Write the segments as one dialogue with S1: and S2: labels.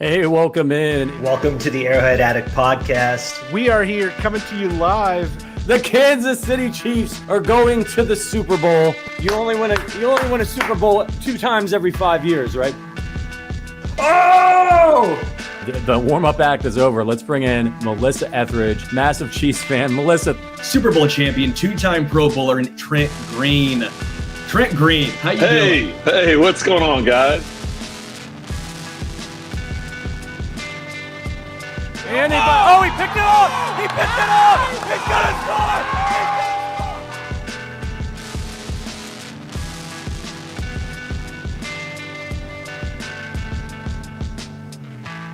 S1: Hey, welcome in.
S2: Welcome to the Arrowhead Addict podcast.
S3: We are here coming to you live.
S1: The Kansas City Chiefs are going to the Super Bowl. You only win a Super Bowl 2 times every 5 years, right?
S2: Oh!
S1: The warm-up act is over. Let's bring in Melissa Etheridge, massive Chiefs fan. Melissa.
S4: Super Bowl champion, 2-time Pro Bowler, and Trent Green. Trent Green, how you doing?
S5: Hey, what's going on, guys?
S1: He picked it up! He picked it up! He's gonna score!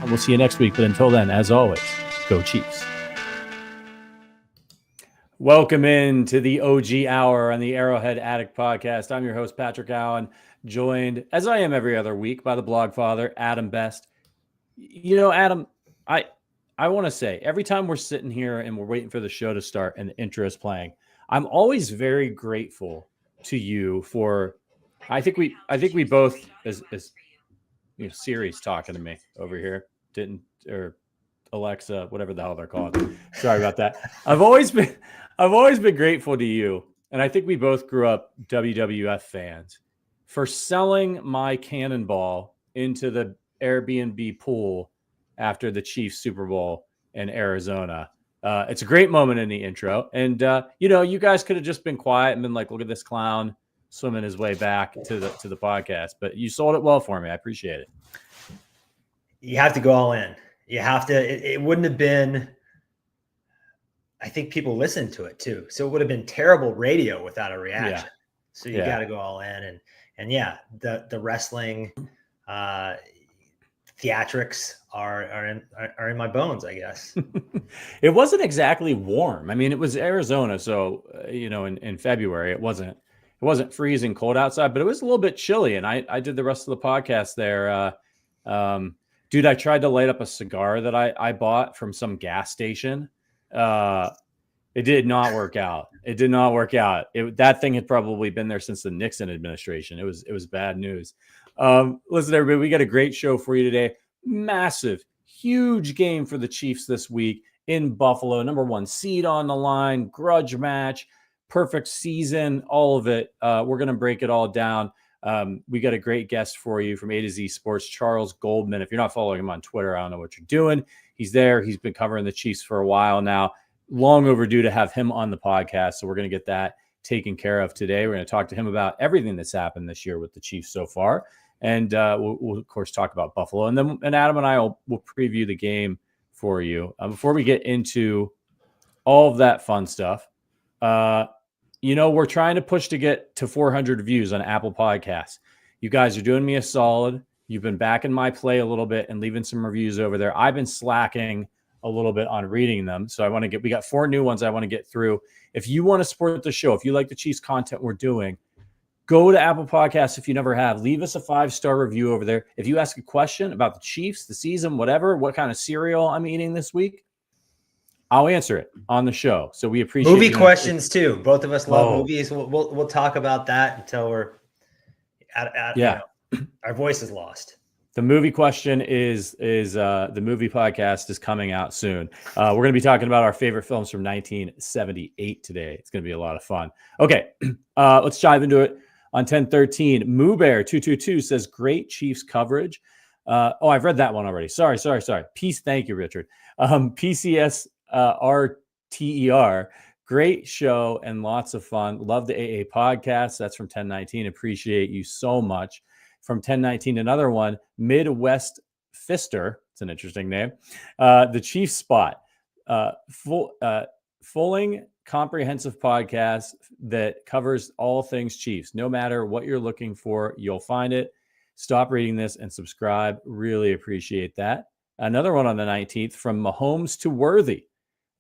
S1: And we'll see you next week, but until then, as always, go Chiefs. Welcome in to the OG Hour on the Arrowhead Addict podcast. I'm your host, Patrick Allen, joined, as I am every other week, by the blog father, Adam Best. You know, Adam, I want to say, every time we're sitting here and we're waiting for the show to start and the intro is playing, I'm always very grateful to you for. I think we both, as Siri's talking to me over here, or Alexa, whatever the hell they're called. Sorry about that. I've always been grateful to you, and I think we both grew up WWF fans, for selling my cannonball into the Airbnb pool after the Chiefs Super Bowl in Arizona. It's a great moment in the intro. And, you guys could have just been quiet and been like, look at this clown swimming his way back to the podcast. But you sold it well for me. I appreciate it.
S2: You have to go all in. You have to. It wouldn't have been. I think people listened to it too. So it would have been terrible radio without a reaction. Yeah. So you got to go all in. And the wrestling theatrics are in my bones, I guess.
S1: It wasn't exactly warm. I mean, it was Arizona, so in February it wasn't freezing cold outside, but it was a little bit chilly. And I did the rest of the podcast there. Dude, I tried to light up a cigar that I bought from some gas station. It did not work out. That thing had probably been there since the Nixon administration. It was bad news. Listen, everybody, we got a great show for you today. Massive, huge game for the Chiefs this week in Buffalo. Number 1 seed on the line, grudge match, perfect season, all of it. We're going to break it all down. We got a great guest for you from A to Z Sports, Charles Goldman. If you're not following him on Twitter, I don't know what you're doing. He's there. He's been covering the Chiefs for a while now. Long overdue to have him on the podcast. So we're going to get that taken care of today. We're going to talk to him about everything that's happened this year with the Chiefs so far. And we'll of course talk about Buffalo, and Adam and I will preview the game for you. Before we get into all of that fun stuff, we're trying to push to get to 400 views on Apple Podcasts. You guys are doing me a solid. You've been backing my play a little bit and leaving some reviews over there. I've been slacking a little bit on reading them, so we got 4 new ones I want to get through. If you want to support the show, if you like the Chiefs content we're doing, go to Apple Podcasts if you never have. Leave us a 5-star review over there. If you ask a question about the Chiefs, the season, whatever, what kind of cereal I'm eating this week, I'll answer it on the show. So we appreciate
S2: movie questions too. Both of us love movies. We'll talk about that until we're our voice is lost.
S1: The movie question is the movie podcast is coming out soon. We're going to be talking about our favorite films from 1978 today. It's going to be a lot of fun. Okay, let's dive into it. On 1013, MooBear222 says, great Chiefs coverage. I've read that one already. Sorry. Peace. Thank you, Richard. PCS RTER, great show and lots of fun. Love the AA podcast. That's from 1019. Appreciate you so much. From 1019, another one, Midwest Fister. It's an interesting name. The Chiefs Spot. Fulling comprehensive podcast that covers all things Chiefs. No matter what you're looking for, you'll find it. Stop reading this and subscribe. Really appreciate that. Another one on the 19th, from Mahomes to Worthy.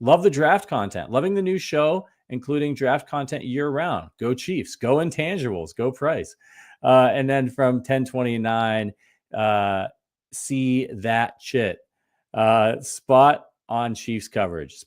S1: Love the draft content. Loving the new show, including draft content year round. Go Chiefs. Go Intangibles. Go Price. And then from 1029, see that shit. Spot on Chiefs coverage.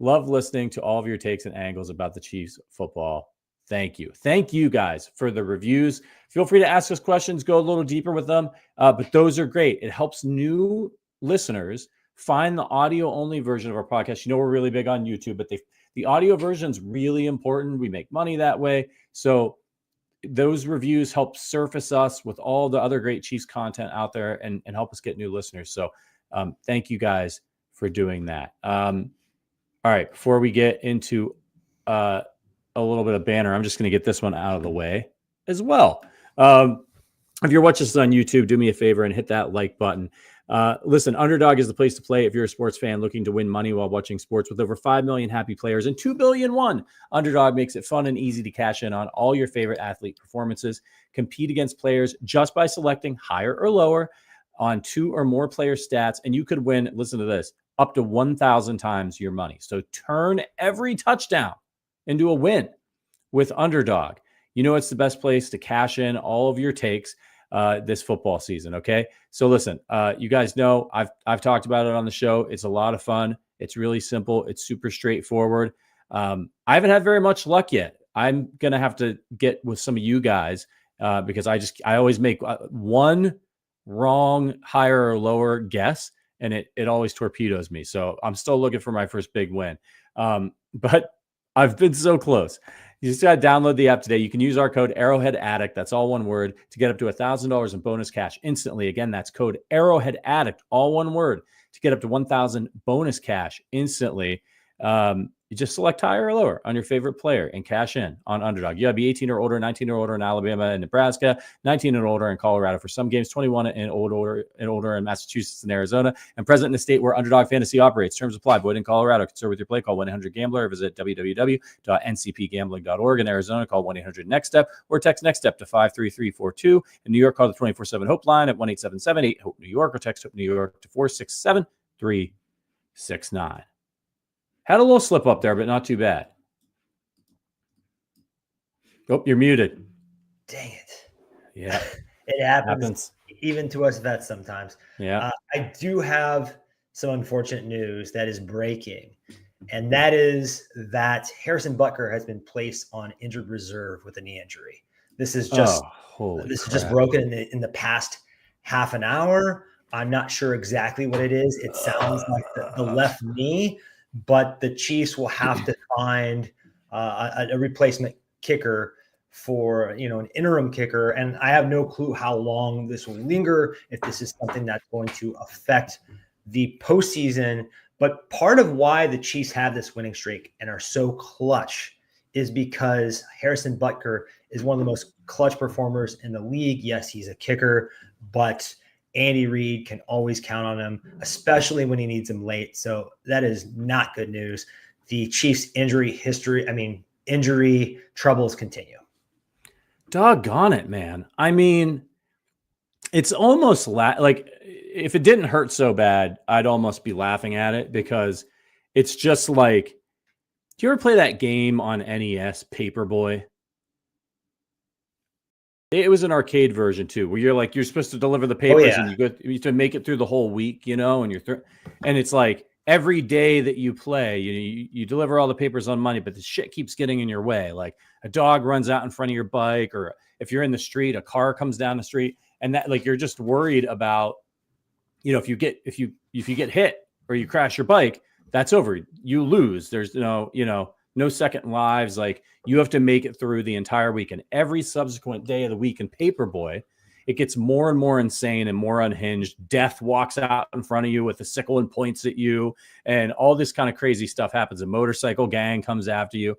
S1: Love listening to all of your takes and angles about the Chiefs football. Thank you. Thank you guys for the reviews. Feel free to ask us questions, go a little deeper with them. But those are great. It helps new listeners find the audio only version of our podcast. You know, we're really big on YouTube, but the audio version is really important. We make money that way. So those reviews help surface us with all the other great Chiefs content out there and help us get new listeners. So thank you guys for doing that. All right. Before we get into a little bit of banner, I'm just going to get this one out of the way as well. If you're watching this on YouTube, do me a favor and hit that like button. Listen, Underdog is the place to play if you're a sports fan looking to win money while watching sports. With over 5 million happy players and 2 billion won, Underdog makes it fun and easy to cash in on all your favorite athlete performances. Compete against players just by selecting higher or lower on 2 or more player stats, and you could win, listen to this, up to 1,000 times your money. So turn every touchdown into a win with Underdog. You know it's the best place to cash in all of your takes this football season, okay? So listen, you guys know I've talked about it on the show. It's a lot of fun. It's really simple. It's super straightforward. I haven't had very much luck yet. I'm going to have to get with some of you guys because I always make one wrong higher or lower guess, and it always torpedoes me. So I'm still looking for my first big win. But I've been so close. You just got to download the app today. You can use our code Arrowhead Addict. That's all one word to get up to $1,000 in bonus cash instantly. Again, that's code Arrowhead Addict, all one word, to get up to 1,000 bonus cash instantly. You just select higher or lower on your favorite player and cash in on Underdog. You got to be 18 or older, 19 or older in Alabama and Nebraska, 19 and older in Colorado for some games, 21 and older in Massachusetts and Arizona, and present in the state where Underdog Fantasy operates. Terms apply. Void in Colorado. Concerned with your play, call 1-800-GAMBLER or visit www.ncpgambling.org. In Arizona, call 1-800-NEXT-STEP or text NEXT STEP to 53342. In New York, call the 24/7 HOPE line at 1-877-8-HOPE-NEW YORK or text HOPE New York to 467-369. Had a little slip up there, but not too bad. Oh, you're muted.
S2: Dang it.
S1: Yeah.
S2: It happens. Even to us vets sometimes.
S1: Yeah.
S2: I do have some unfortunate news that is breaking, and that is that Harrison Butker has been placed on injured reserve with a knee injury. This is just just broken in the past half an hour. I'm not sure exactly what it is. It sounds like the left knee, but the Chiefs will have to find a replacement kicker for, an interim kicker. And I have no clue how long this will linger, if this is something that's going to affect the postseason. But part of why the Chiefs have this winning streak and are so clutch is because Harrison Butker is one of the most clutch performers in the league. Yes, he's a kicker, but Andy Reid can always count on him, especially when he needs him late. So that is not good news. The Chiefs' injury troubles continue.
S1: Doggone it, man. I mean, it's almost like if it didn't hurt so bad, I'd almost be laughing at it, because it's just like, do you ever play that game on NES, Paperboy? It was an arcade version too, where you're supposed to deliver the papers and you have to make it through the whole week, and and it's like every day that you play, you deliver all the papers on Monday, but the shit keeps getting in your way. Like a dog runs out in front of your bike, or if you're in the street, a car comes down the street, and that, like, you're just worried about, if you get hit or you crash your bike, that's over. You lose. There's no second lives. Like, you have to make it through the entire week, and every subsequent day of the week in Paperboy, it gets more and more insane and more unhinged. Death walks out in front of you with a sickle and points at you, and all this kind of crazy stuff happens. A motorcycle gang comes after you.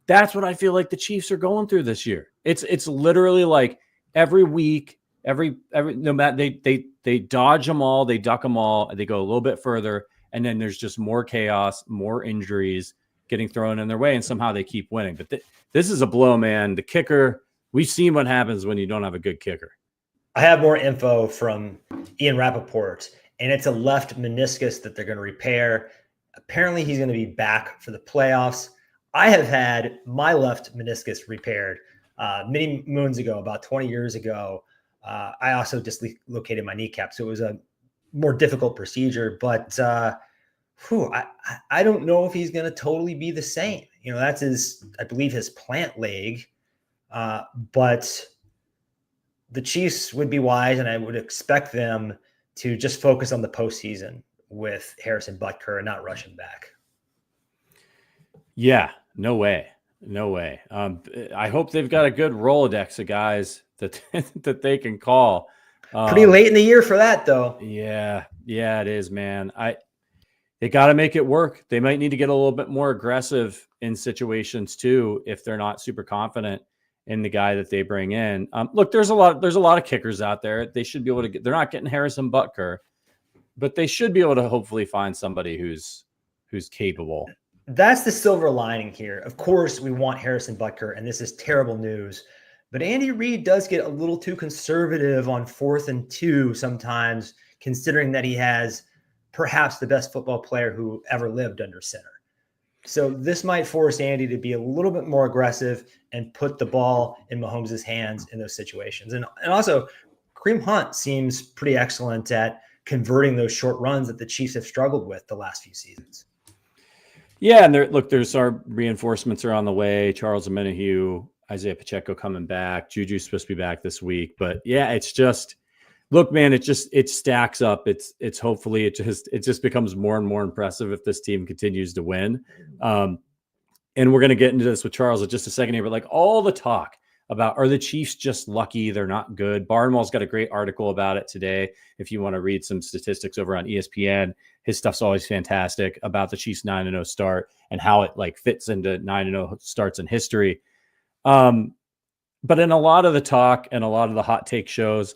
S1: That's what I feel like the Chiefs are going through this year. It's literally like every week, every no matter, they dodge them all, they duck them all, they go a little bit further, and then there's just more chaos, more injuries getting thrown in their way, and somehow they keep winning. But this is a blow, man. The kicker, we've seen what happens when you don't have a good kicker.
S2: I have more info from Ian Rappaport, and it's a left meniscus that they're going to repair. Apparently, he's going to be back for the playoffs. I have had my left meniscus repaired many moons ago, about 20 years ago. I also dislocated my kneecap, so it was a more difficult procedure. But I don't know if he's going to totally be the same. That's I believe his plant leg. But the Chiefs would be wise, and I would expect them to just focus on the postseason with Harrison Butker and not rush him back.
S1: Yeah, no way. I hope they've got a good Rolodex of guys that that they can call.
S2: Pretty late in the year for that, though.
S1: Yeah, it is, man. They got to make it work. They might need to get a little bit more aggressive in situations too if they're not super confident in the guy that they bring in. Look, there's a lot of kickers out there. They should be able to they're not getting Harrison Butker, but they should be able to hopefully find somebody who's capable.
S2: That's the silver lining here. Of course, we want Harrison Butker, and this is terrible news. But Andy Reid does get a little too conservative on 4th and 2 sometimes, considering that he has perhaps the best football player who ever lived under center. So this might force Andy to be a little bit more aggressive and put the ball in Mahomes' hands in those situations. And also, Kareem Hunt seems pretty excellent at converting those short runs that the Chiefs have struggled with the last few seasons.
S1: Yeah, and there's our reinforcements are on the way. Charles Omenihu, Isaiah Pacheco coming back. Juju's supposed to be back this week. But yeah, it's just, look, man, it stacks up. It's hopefully it just becomes more and more impressive if this team continues to win. And we're going to get into this with Charles in just a second here, but like all the talk about, are the Chiefs just lucky they're not good? Barnwell's got a great article about it today. If you want to read some statistics over on ESPN, his stuff's always fantastic about the Chiefs 9-0 start and how it like fits into 9-0 starts in history. But in a lot of the talk and a lot of the hot take shows,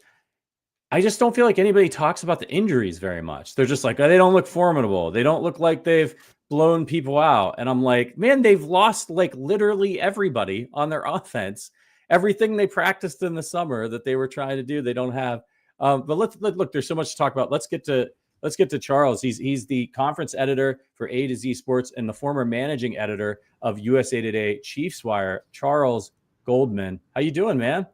S1: I just don't feel like anybody talks about the injuries very much. They're just like, oh, they don't look formidable. They don't look like they've blown people out. And I'm like, man, they've lost like literally everybody on their offense. Everything they practiced in the summer that they were trying to do, they don't have. But let's look. There's so much to talk about. Let's get to Charles. He's the conference editor for A to Z Sports and the former managing editor of USA Today Chiefs Wire. Charles Goldman, how you doing, man?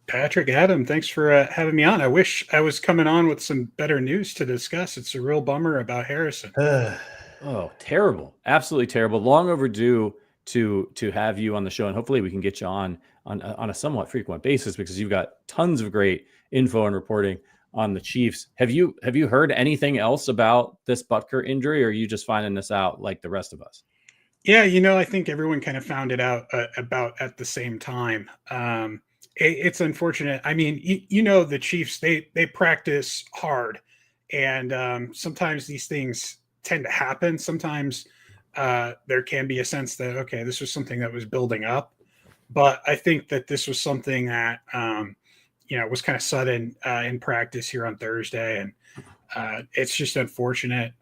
S3: Patrick, Adam, thanks for having me on. I wish I was coming on with some better news to discuss. It's a real bummer about Harrison.
S1: Oh, terrible! Absolutely terrible. Long overdue to have you on the show, and hopefully we can get you on a somewhat frequent basis because you've got tons of great info and reporting on the Chiefs. Have you heard anything else about this Butker injury, or are you just finding this out like the rest of us?
S3: Yeah, I think everyone kind of found it out about at the same time. It's unfortunate. I mean, the Chiefs, they practice hard, and sometimes these things tend to happen. Sometimes there can be a sense that, okay, this was something that was building up. But I think that this was something that, was kind of sudden in practice here on Thursday. And it's just unfortunate.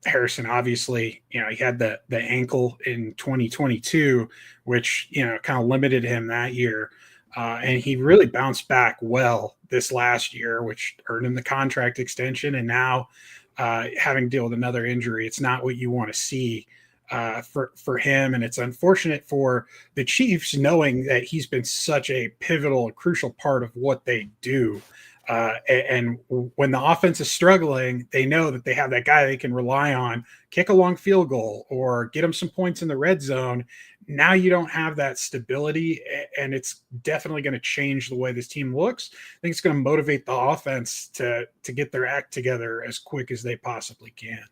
S3: Harrison, obviously, he had the ankle in 2022, which, kind of limited him that year. And he really bounced back well this last year, which earned him the contract extension. And now having to deal with another injury, it's not what you want to see for him. And it's unfortunate for the Chiefs, knowing that he's been such a pivotal, crucial part of what they do. And when the offense is struggling, they know that they have that guy they can rely on, kick a long field goal or get them some points in the red zone. Now you don't have that stability, and it's definitely going to change the way this team looks. I think it's going to motivate the offense to get their act together as quick as they possibly can.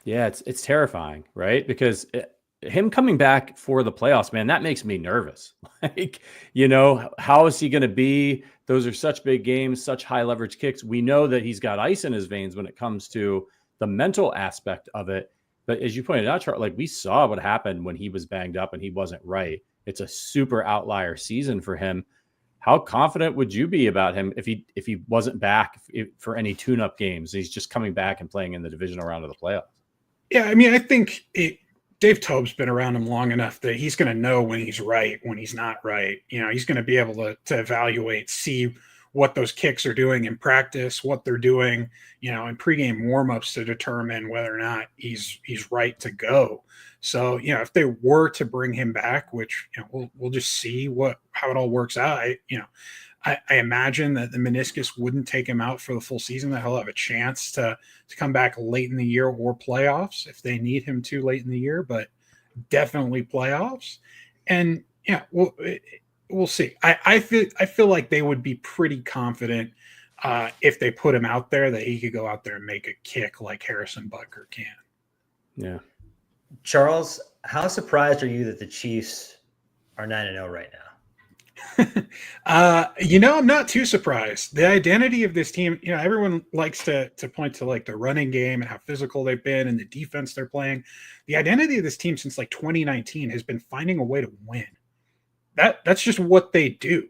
S1: Yeah, it's terrifying, right? Because him coming back for the playoffs, man, that makes me nervous. Like, how is he going to be? Those are such big games, such high leverage kicks. We know that he's got ice in his veins when it comes to the mental aspect of it. But as you pointed out, Charles, like we saw what happened when he was banged up and he wasn't right. It's a super outlier season for him. How confident would you be about him if he wasn't back for any tune-up games? He's just coming back and playing in the divisional round of the playoffs.
S3: Yeah, I mean, I think Dave Tobe's been around him long enough that he's going to know when he's right, when he's not right. He's going to be able to evaluate, see what those kicks are doing in practice, what they're doing, in pregame warmups to determine whether or not he's right to go. So, if they were to bring him back, which we'll just see how it all works out. I imagine that the meniscus wouldn't take him out for the full season, that he'll have a chance to come back late in the year or playoffs if they need him to late in the year, but definitely playoffs. And yeah, we'll see. I feel like they would be pretty confident if they put him out there that he could go out there and make a kick like Harrison Butker can.
S1: Yeah.
S2: Charles, how surprised are you that the Chiefs are 9-0 right now?
S3: I'm not too surprised. The identity of this team, everyone likes to point to like the running game and how physical they've been and the defense they're playing. The identity of this team since like 2019 has been finding a way to win. That's just what they do.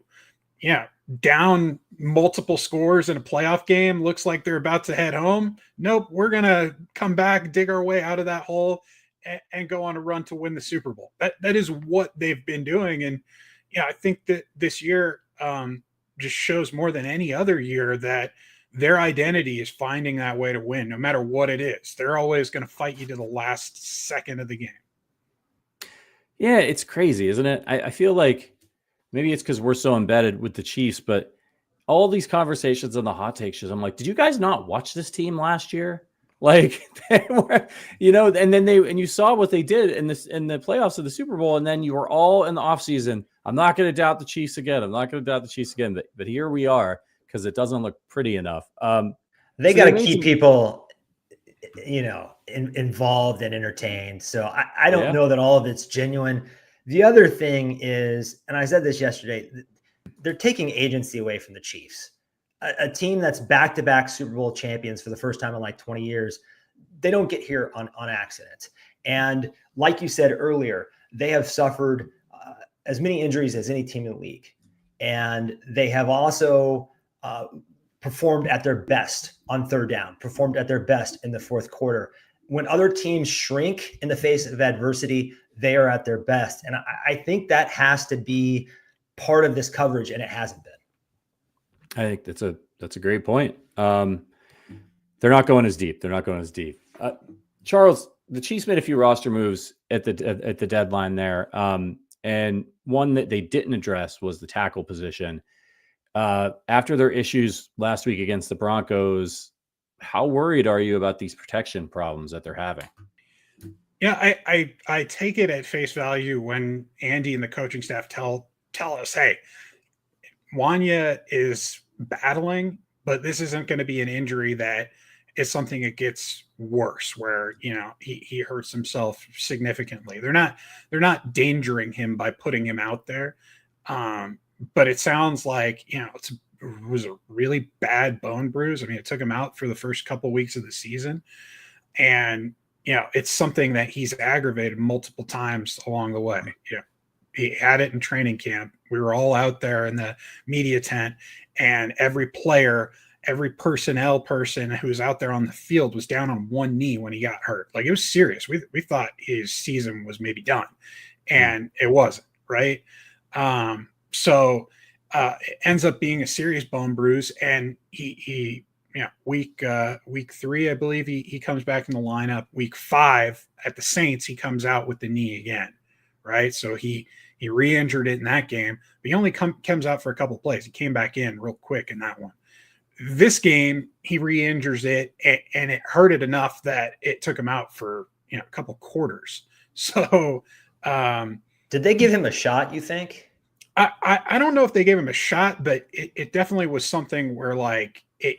S3: Yeah. Down multiple scores in a playoff game, looks like they're about to head home. Nope. We're going to come back, dig our way out of that hole and go on a run to win the Super Bowl. That is what they've been doing. And yeah, I think that this year just shows more than any other year that their identity is finding that way to win, no matter what it is. They're always going to fight you to the last second of the game.
S1: Yeah, it's crazy, isn't it? I feel like maybe it's because we're so embedded with the Chiefs, but all these conversations on the hot take shows, I'm like, did you guys not watch this team last year? Like, they were, and then you saw what they did in the playoffs of the Super Bowl, and then you were all in the offseason. I'm not going to doubt the Chiefs again. But here we are because it doesn't look pretty enough.
S2: They got to keep people, involved and entertained. So I don't know that all of it's genuine. The other thing is, and I said this yesterday, they're taking agency away from the Chiefs. A team that's back-to-back Super Bowl champions for the first time in like 20 years, they don't get here on accident. And like you said earlier, they have suffered as many injuries as any team in the league. And they have also performed at their best on third down, performed at their best in the fourth quarter. When other teams shrink in the face of adversity, they are at their best. And I think that has to be part of this coverage, and it hasn't been.
S1: I think that's a great point. They're not going as deep. Charles, the Chiefs made a few roster moves at the deadline there. And one that they didn't address was the tackle position. After their issues last week against the Broncos, how worried are you about these protection problems that they're having?
S3: Yeah, I take it at face value when Andy and the coaching staff tell us, hey, Wanya is battling, but this isn't going to be an injury that is something that gets worse where, he hurts himself significantly. They're not endangering him by putting him out there. But it sounds like, it was a really bad bone bruise. I mean, it took him out for the first couple weeks of the season. And, it's something that he's aggravated multiple times along the way. Yeah. He had it in training camp. We were all out there in the media tent, and every player, every personnel person who was out there on the field was down on one knee when he got hurt. Like, it was serious. We thought his season was maybe done, and it wasn't, right? So it ends up being a serious bone bruise, and he week 3, I believe he comes back in the lineup. Week 5 at the Saints, he comes out with the knee again, right? So he re-injured it in that game, but he only comes out for a couple of plays. He came back in real quick in that one. This game, he re-injures it, and it hurt it enough that it took him out for a couple quarters. So
S2: did they give him a shot, you think?
S3: I don't know if they gave him a shot, but it definitely was something where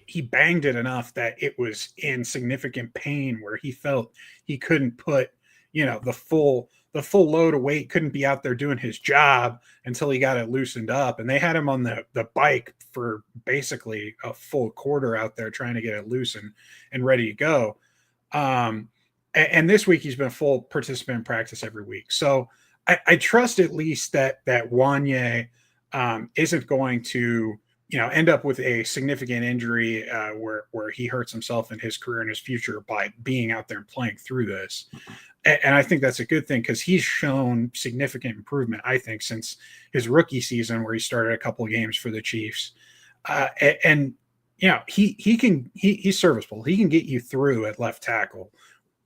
S3: he banged it enough that it was in significant pain where he felt he couldn't put, the full load of weight, couldn't be out there doing his job until he got it loosened up. And they had him on the bike for basically a full quarter out there trying to get it loose and ready to go. And this week he's been a full participant in practice every week. So I trust at least that Wanya isn't going to, end up with a significant injury where he hurts himself in his career and his future by being out there and playing through this. And I think that's a good thing because he's shown significant improvement, I think, since his rookie season where he started a couple of games for the Chiefs. He's serviceable. He can get you through at left tackle.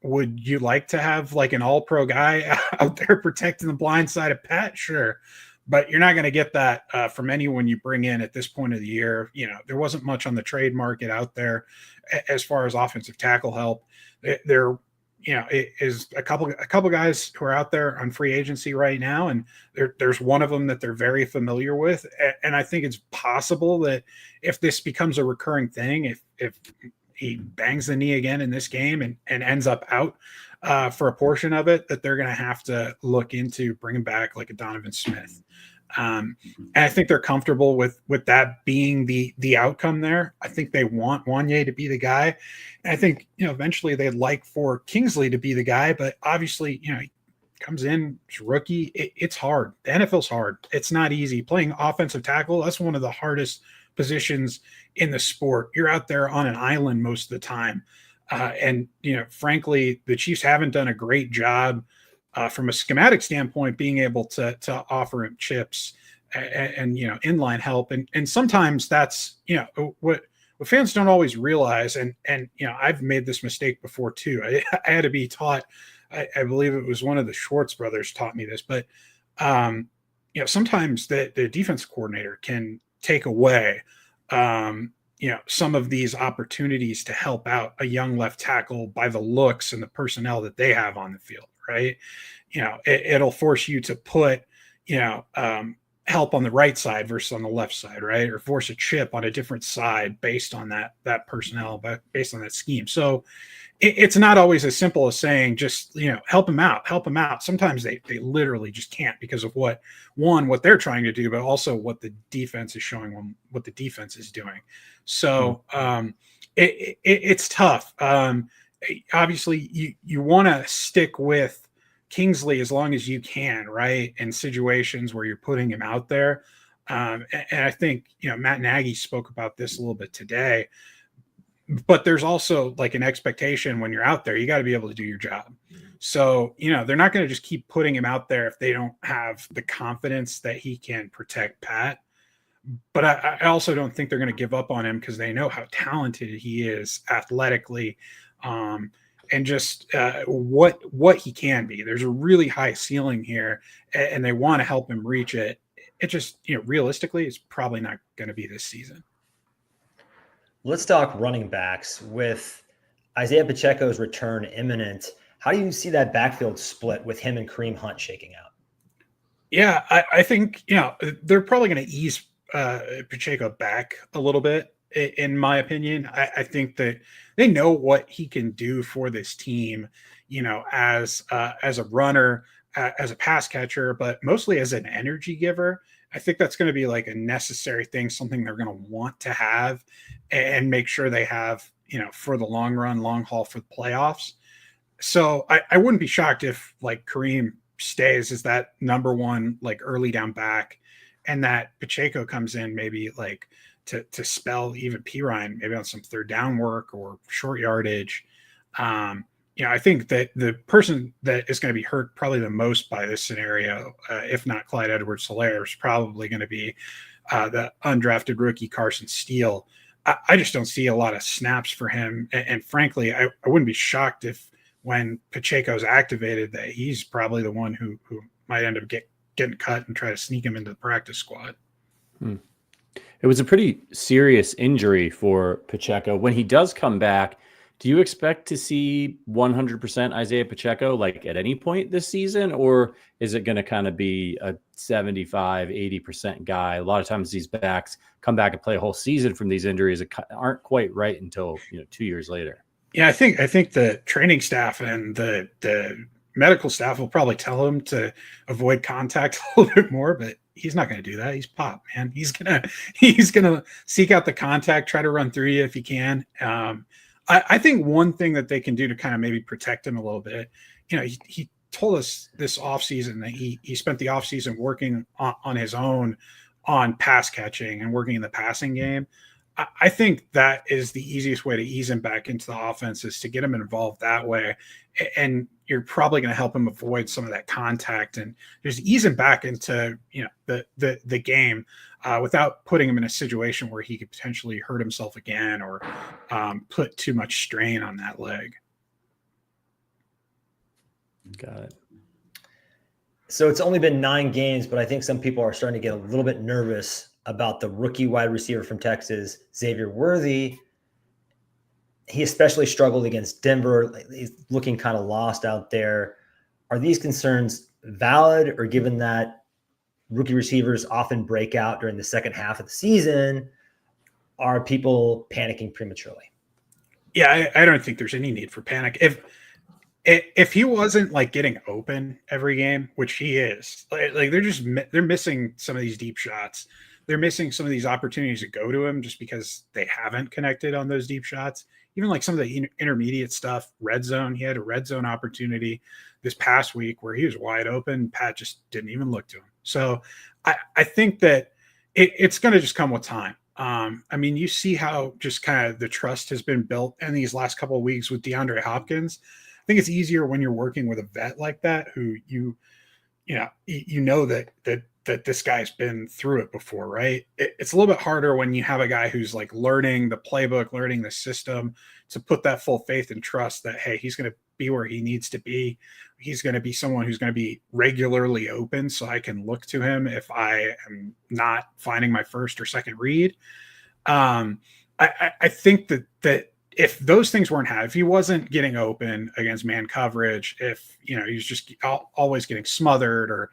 S3: Would you like to have an all-pro guy out there protecting the blind side of Pat? Sure. but you're not going to get that from anyone you bring in at this point of the year. There wasn't much on the trade market out there as far as offensive tackle help. There is a couple guys who are out there on free agency right now, and there's one of them that they're very familiar with. And I think it's possible that if this becomes a recurring thing, if he bangs the knee again in this game and ends up out for a portion of it, that they're going to have to look into bringing back like a Donovan Smith. And I think they're comfortable with that being the outcome there. I think they want Wanye to be the guy. And I think, eventually they'd like for Kingsley to be the guy, but obviously, he comes in, he's rookie. It's hard. The NFL's hard. It's not easy. Playing offensive tackle, that's one of the hardest positions in the sport. You're out there on an island most of the time. And frankly, the Chiefs haven't done a great job from a schematic standpoint, being able to offer him chips and inline help. And sometimes that's, what fans don't always realize. And I've made this mistake before too. I had to be taught, I believe it was one of the Schwartz brothers taught me this, but sometimes the defense coordinator can take away, some of these opportunities to help out a young left tackle by the looks and the personnel that they have on the field. Right. It'll force you to put, help on the right side versus on the left side. Right. Or force a chip on a different side based on that personnel, but based on that scheme. So it's not always as simple as saying, just, help them out. Sometimes they literally just can't because of what they're trying to do, but also what the defense is showing them, what the defense is doing. So it's tough. Obviously you want to stick with Kingsley as long as you can, right? In situations where you're putting him out there. And I think, Matt Nagy spoke about this a little bit today, but there's also like an expectation when you're out there, you got to be able to do your job. So, they're not going to just keep putting him out there if they don't have the confidence that he can protect Pat. But I also don't think they're going to give up on him because they know how talented he is athletically. And just what he can be. There's a really high ceiling here, and they want to help him reach it. It just, realistically, it's probably not going to be this season.
S2: Let's talk running backs. With Isaiah Pacheco's return imminent, how do you see that backfield split with him and Kareem Hunt shaking out?
S3: Yeah, I think, they're probably going to ease Pacheco back a little bit. In my opinion, I think that they know what he can do for this team, as a runner, as a pass catcher, but mostly as an energy giver. I think that's going to be like a necessary thing, something they're going to want to have and make sure they have, for the long run, long haul for the playoffs. So I wouldn't be shocked if like Kareem stays as that number one, like early down back, and that Pacheco comes in maybe like to spell even P. Ryan, maybe on some third down work or short yardage. I think that the person that is going to be hurt probably the most by this scenario, if not Clyde Edwards-Helaire, is probably going to be the undrafted rookie Carson Steele. I just don't see a lot of snaps for him. And frankly, I wouldn't be shocked if when Pacheco's activated that he's probably the one who might end up getting cut and try to sneak him into the practice squad.
S1: It was a pretty serious injury for Pacheco. When he does come back, do you expect to see 100% Isaiah Pacheco like at any point this season, or is it going to kind of be a 75, 80% guy? A lot of times these backs come back and play a whole season from these injuries that aren't quite right until 2 years later.
S3: Yeah, I think the training staff and the medical staff will probably tell him to avoid contact a little bit more, but he's not going to do that. He's Pop, man. He's gonna seek out the contact, try to run through you if he can. I think one thing that they can do to kind of maybe protect him a little bit, he told us this offseason that he spent the offseason working on his own on pass catching and working in the passing game. I think that is the easiest way to ease him back into the offense, is to get him involved that way. And you're probably going to help him avoid some of that contact and just ease him back into, the game without putting him in a situation where he could potentially hurt himself again or put too much strain on that leg.
S1: Got it.
S2: So it's only been 9 games, but I think some people are starting to get a little bit nervous about the rookie wide receiver from Texas, Xavier Worthy. He especially struggled against Denver. He's looking kind of lost out there. Are these concerns valid, or given that rookie receivers often break out during the second half of the season, are people panicking prematurely?
S3: Yeah, I don't think there's any need for panic. If he wasn't like getting open every game, which he is, like they're missing some of these deep shots. They're missing some of these opportunities to go to him just because they haven't connected on those deep shots. Even like some of the intermediate stuff, red zone. He had a red zone opportunity this past week where he was wide open. Pat just didn't even look to him. So I think that it's going to just come with time. I mean, you see how just kind of the trust has been built in these last couple of weeks with DeAndre Hopkins. I think it's easier when you're working with a vet like that who you know that this guy's been through it before, right? It's a little bit harder when you have a guy who's like learning the playbook, learning the system, to put that full faith and trust that, hey, he's going to be where he needs to be. He's going to be someone who's going to be regularly open, so I can look to him if I am not finding my first or second read. I think that if those things weren't had, if he wasn't getting open against man coverage, if he's just always getting smothered, or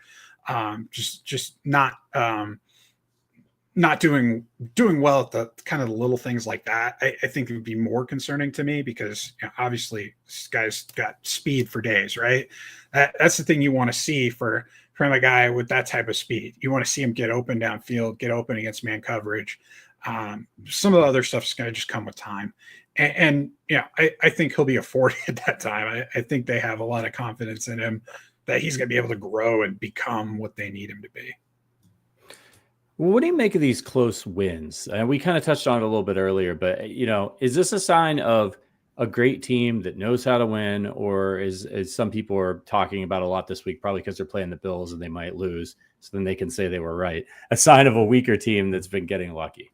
S3: just not doing well at the kind of the little things like that, I think it would be more concerning to me, because obviously this guy's got speed for days, right? That's the thing you want to see from a guy with that type of speed. You want to see him get open downfield, get open against man coverage. Some of the other stuff is going to just come with time. And I think he'll be afforded that time. I think they have a lot of confidence in him that he's going to be able to grow and become what they need him to be.
S1: What do you make of these close wins? And we kind of touched on it a little bit earlier, but is this a sign of a great team that knows how to win, or is some people are talking about a lot this week, probably because they're playing the Bills and they might lose, so then they can say they were right, a sign of a weaker team that's been getting lucky?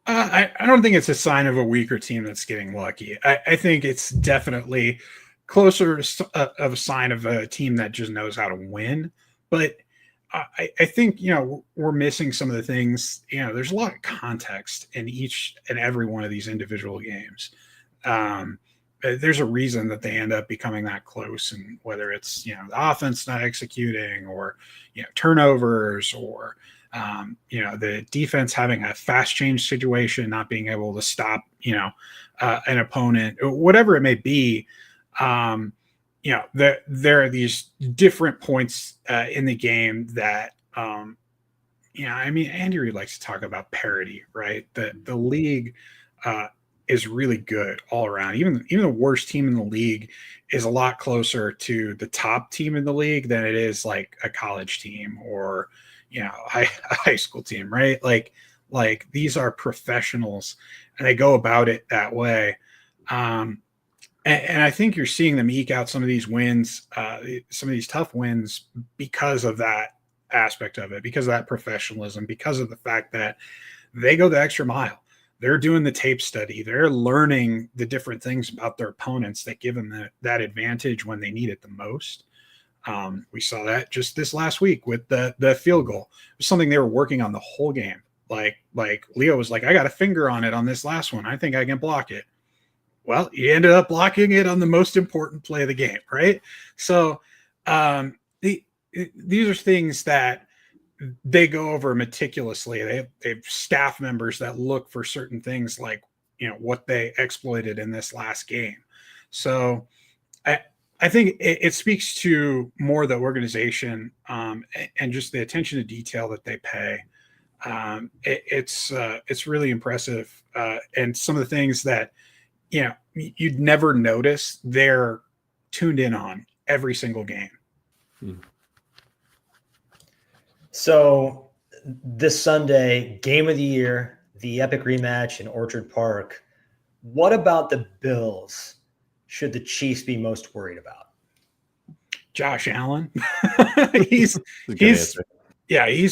S3: I don't think it's a sign of a weaker team that's getting lucky. I think it's definitely closer of a sign of a team that just knows how to win. But I think, we're missing some of the things. There's a lot of context in each and every one of these individual games. There's a reason that they end up becoming that close, and whether it's, the offense not executing, or, turnovers, or, the defense having a fast change situation, not being able to stop, an opponent, whatever it may be. There are these different points in the game that, Andy Reid likes to talk about parity, right? The league is really good all around. Even the worst team in the league is a lot closer to the top team in the league than it is like a college team, or a high school team, right? Like these are professionals, and they go about it that way. And I think you're seeing them eke out some of these wins, some of these tough wins, because of that aspect of it, because of that professionalism, because of the fact that they go the extra mile. They're doing the tape study. They're learning the different things about their opponents that give them that advantage when they need it the most. We saw that just this last week with the field goal. It was something they were working on the whole game. Like Leo was like, I got a finger on it on this last one. I think I can block it. Well, he ended up blocking it on the most important play of the game, right? So these are things that they go over meticulously. They have staff members that look for certain things, like what they exploited in this last game. So I think it speaks to more the organization and just the attention to detail that they pay. It's really impressive, and some of the things that you'd never notice, they're tuned in on every single game.
S2: So this Sunday, game of the year, the epic rematch in Orchard Park. What about the Bills should the Chiefs be most worried about?
S3: Josh Allen. he's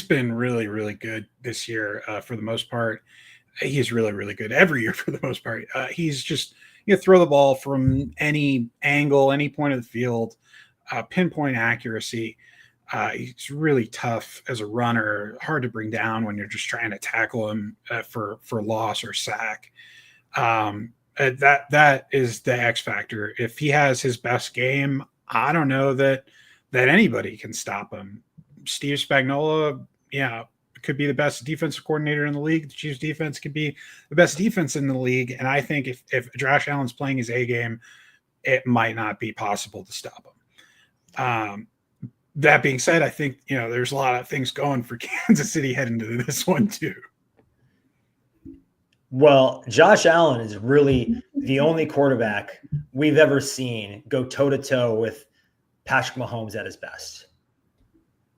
S3: been really, really good this year for the most part. He's really, really good every year for the most part. He's just, throw the ball from any angle, any point of the field, pinpoint accuracy. He's really tough as a runner, hard to bring down when you're just trying to tackle him for loss or sack. That is the X factor. If he has his best game, I don't know that anybody can stop him. Steve Spagnuolo, could be the best defensive coordinator in the league. The Chiefs defense could be the best defense in the league. And I think if Josh Allen's playing his A game, it might not be possible to stop him. That being said, I think, there's a lot of things going for Kansas City heading into this one too.
S2: Well, Josh Allen is really the only quarterback we've ever seen go toe-to-toe with Patrick Mahomes at his best.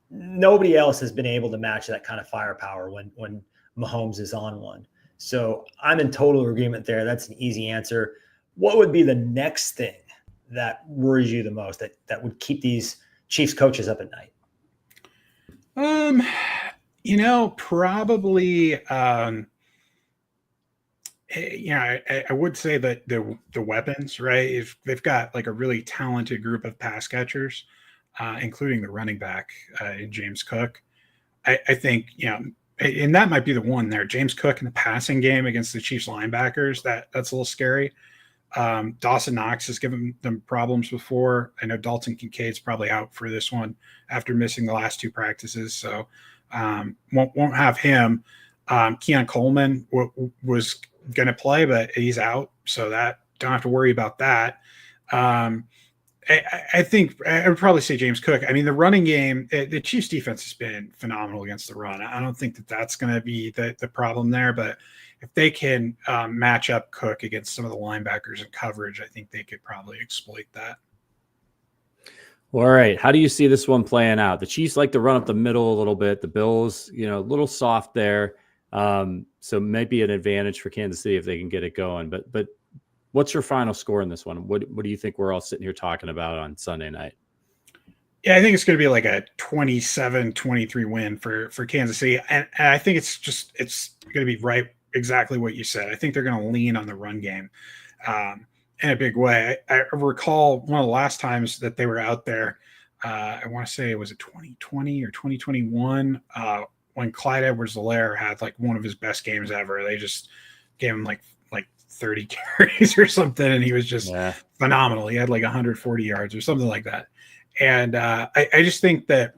S2: Nobody else has been able to match that kind of firepower when Mahomes is on one. So I'm in total agreement there. That's an easy answer. What would be the next thing that worries you the most, that would keep these Chiefs coaches up at night?
S3: Probably I would say that the weapons, right? If they've got like a really talented group of pass catchers, including the running back in James Cook, I think, and that might be the one there. James Cook in the passing game against the Chiefs linebackers, that's a little scary. Dawson Knox has given them problems before. I know Dalton Kincaid's probably out for this one after missing the last two practices, so won't have him. Keon Coleman was going to play, but he's out, so that don't have to worry about that. I think I would probably say James Cook. I mean, the running game, the Chiefs defense has been phenomenal against the run. I don't think that's going to be the problem there, but if they can match up Cook against some of the linebackers in coverage, I think they could probably exploit that.
S1: All right. How do you see this one playing out? The Chiefs like to run up the middle a little bit. The Bills, a little soft there. So maybe an advantage for Kansas City if they can get it going. But what's your final score in this one? What do you think we're all sitting here talking about on Sunday night?
S3: Yeah, I think it's going to be like a 27-23 win for Kansas City. And I think it's going to be right exactly what you said. I think they're going to lean on the run game in a big way. I recall one of the last times that they were out there, I want to say it was a 2020 or 2021, when Clyde Edwards-Helaire had like one of his best games ever. They just gave him like 30 carries or something, and he was just phenomenal. He had like 140 yards or something like that. And I just think that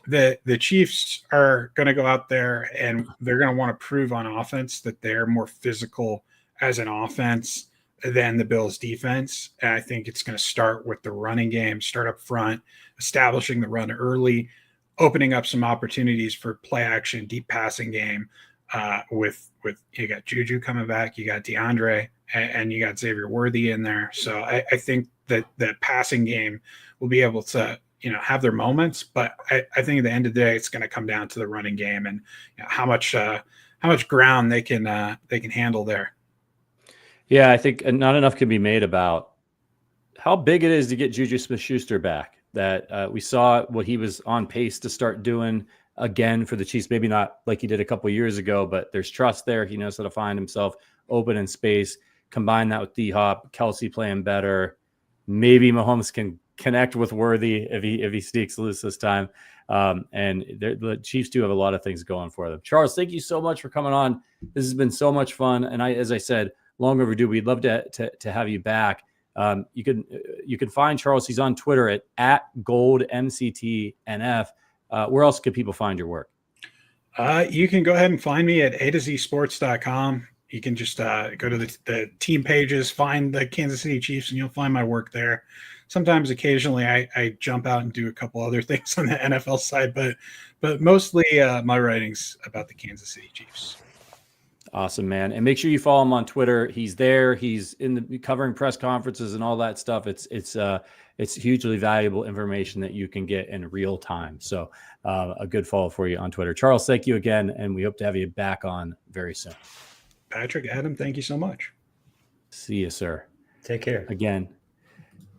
S3: the Chiefs are going to go out there and they're going to want to prove on offense that they're more physical as an offense than the Bills defense. And I think it's going to start with the running game, start up front, establishing the run early, opening up some opportunities for play action, deep passing game with you got Juju coming back, you got DeAndre, and you got Xavier Worthy in there. So I think that the passing game will be able to, have their moments, but I think at the end of the day, it's going to come down to the running game and how much ground they can handle there.
S1: Yeah, I think not enough can be made about how big it is to get Juju Smith-Schuster back. That we saw what he was on pace to start doing again for the Chiefs. Maybe not like he did a couple of years ago, but there's trust there. He knows how to find himself open in space. Combine that with D-Hop, Kelsey playing better. Maybe Mahomes can connect with Worthy if he sneaks loose this time. And the Chiefs do have a lot of things going for them. Charles, thank you so much for coming on. This has been so much fun. And as I said, long overdue. We'd love to have you back. You can find Charles. He's on Twitter at GoldMCTNF. Where else can people find your work?
S3: You can go ahead and find me at A2ZSports.com. You can just go to the team pages, find the Kansas City Chiefs, and you'll find my work there. Sometimes, occasionally, I jump out and do a couple other things on the NFL side, but mostly my writing's about the Kansas City Chiefs.
S1: Awesome, man. And make sure you follow him on Twitter. He's there. He's covering press conferences and all that stuff. It's hugely valuable information that you can get in real time. So a good follow for you on Twitter. Charles, thank you again. And we hope to have you back on very soon.
S3: Patrick, Adam, thank you so much.
S1: See you, sir.
S2: Take care.
S1: Again,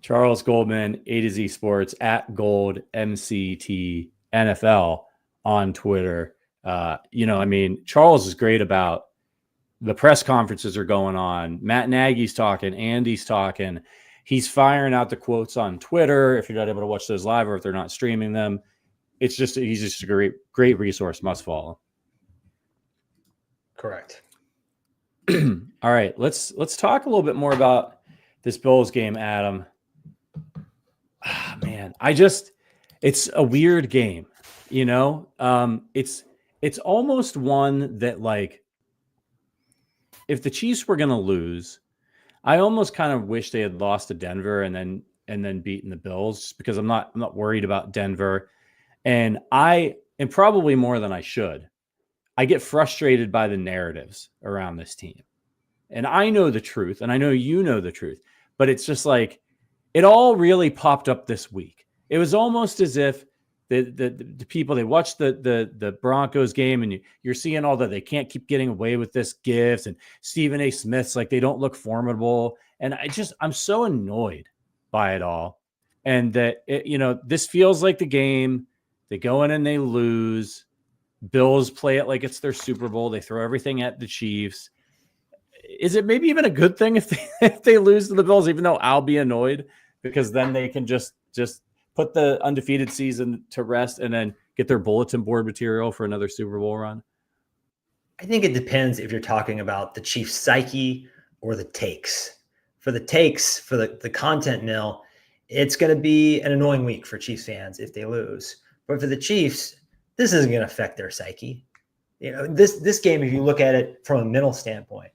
S1: Charles Goldman, A to Z Sports at Gold MCT NFL on Twitter. Charles is great about the press conferences are going on. Matt Nagy's talking. Andy's talking. He's firing out the quotes on Twitter. If you're not able to watch those live or if they're not streaming them, he's just a great resource, must follow.
S2: Correct.
S1: All right, let's talk a little bit more about this Bills game, Adam. Man, it's a weird game, you know. It's almost one that, like, if the Chiefs were going to lose, I almost kind of wish they had lost to Denver and then beaten the Bills, just because I'm not worried about Denver, and probably more than I should. I get frustrated by the narratives around this team. And I know the truth, and I know you know the truth, but it's just like it all really popped up this week. It was almost as if the people, they watched the Broncos game, and you're seeing all that they can't keep getting away with this gifts, and Stephen A. Smith's like they don't look formidable, and I'm so annoyed by it all, and that this feels like the game. They go in and they lose. Bills play it like it's their Super Bowl. They throw everything at the Chiefs. Is it maybe even a good thing if they lose to the Bills, even though I'll be annoyed, because then they can just put the undefeated season to rest and then get their bulletin board material for another Super Bowl run?
S2: I think it depends if you're talking about the Chiefs' psyche or the takes. For the takes, for the content mill, it's going to be an annoying week for Chiefs fans if they lose. But for the Chiefs, this isn't going to affect their psyche. This game, if you look at it from a mental standpoint,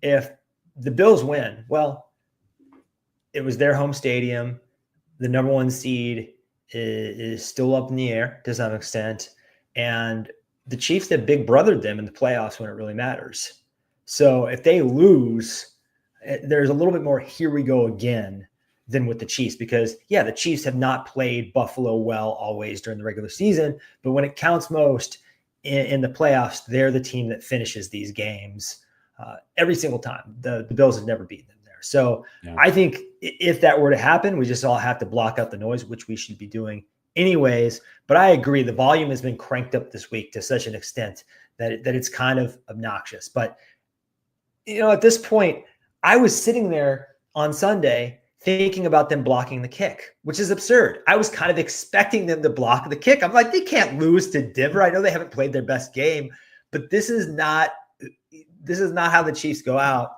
S2: if the Bills win, well, it was their home stadium. The number one seed is still up in the air to some extent. And the Chiefs have big brothered them in the playoffs when it really matters. So if they lose, there's a little bit more here we go again than with the Chiefs, because the Chiefs have not played Buffalo well always during the regular season, but when it counts most in the playoffs, they're the team that finishes these games every single time. The Bills have never beaten them there. So I think if that were to happen, we just all have to block out the noise, which we should be doing anyways. But I agree, the volume has been cranked up this week to such an extent that it's kind of obnoxious. But at this point, I was sitting there on Sunday thinking about them blocking the kick, which is absurd. I was kind of expecting them to block the kick. I'm like, they can't lose to Denver. I know they haven't played their best game, but this is not how the Chiefs go out.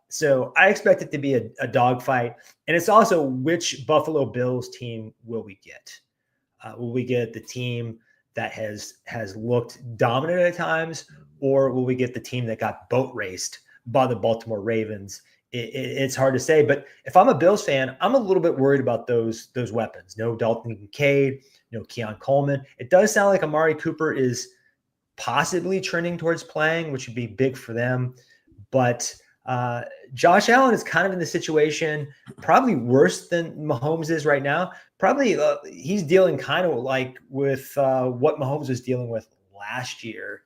S2: So I expect it to be a dogfight. And it's also, which Buffalo Bills team will we get? Will we get the team that has looked dominant at times, or will we get the team that got boat raced by the Baltimore Ravens? It's hard to say, but if I'm a Bills fan, I'm a little bit worried about those weapons. No Dalton Kincaid, no Keon Coleman. It does sound like Amari Cooper is possibly trending towards playing, which would be big for them. But Josh Allen is kind of in the situation, probably worse than Mahomes is right now. Probably he's dealing kind of like with what Mahomes was dealing with last year.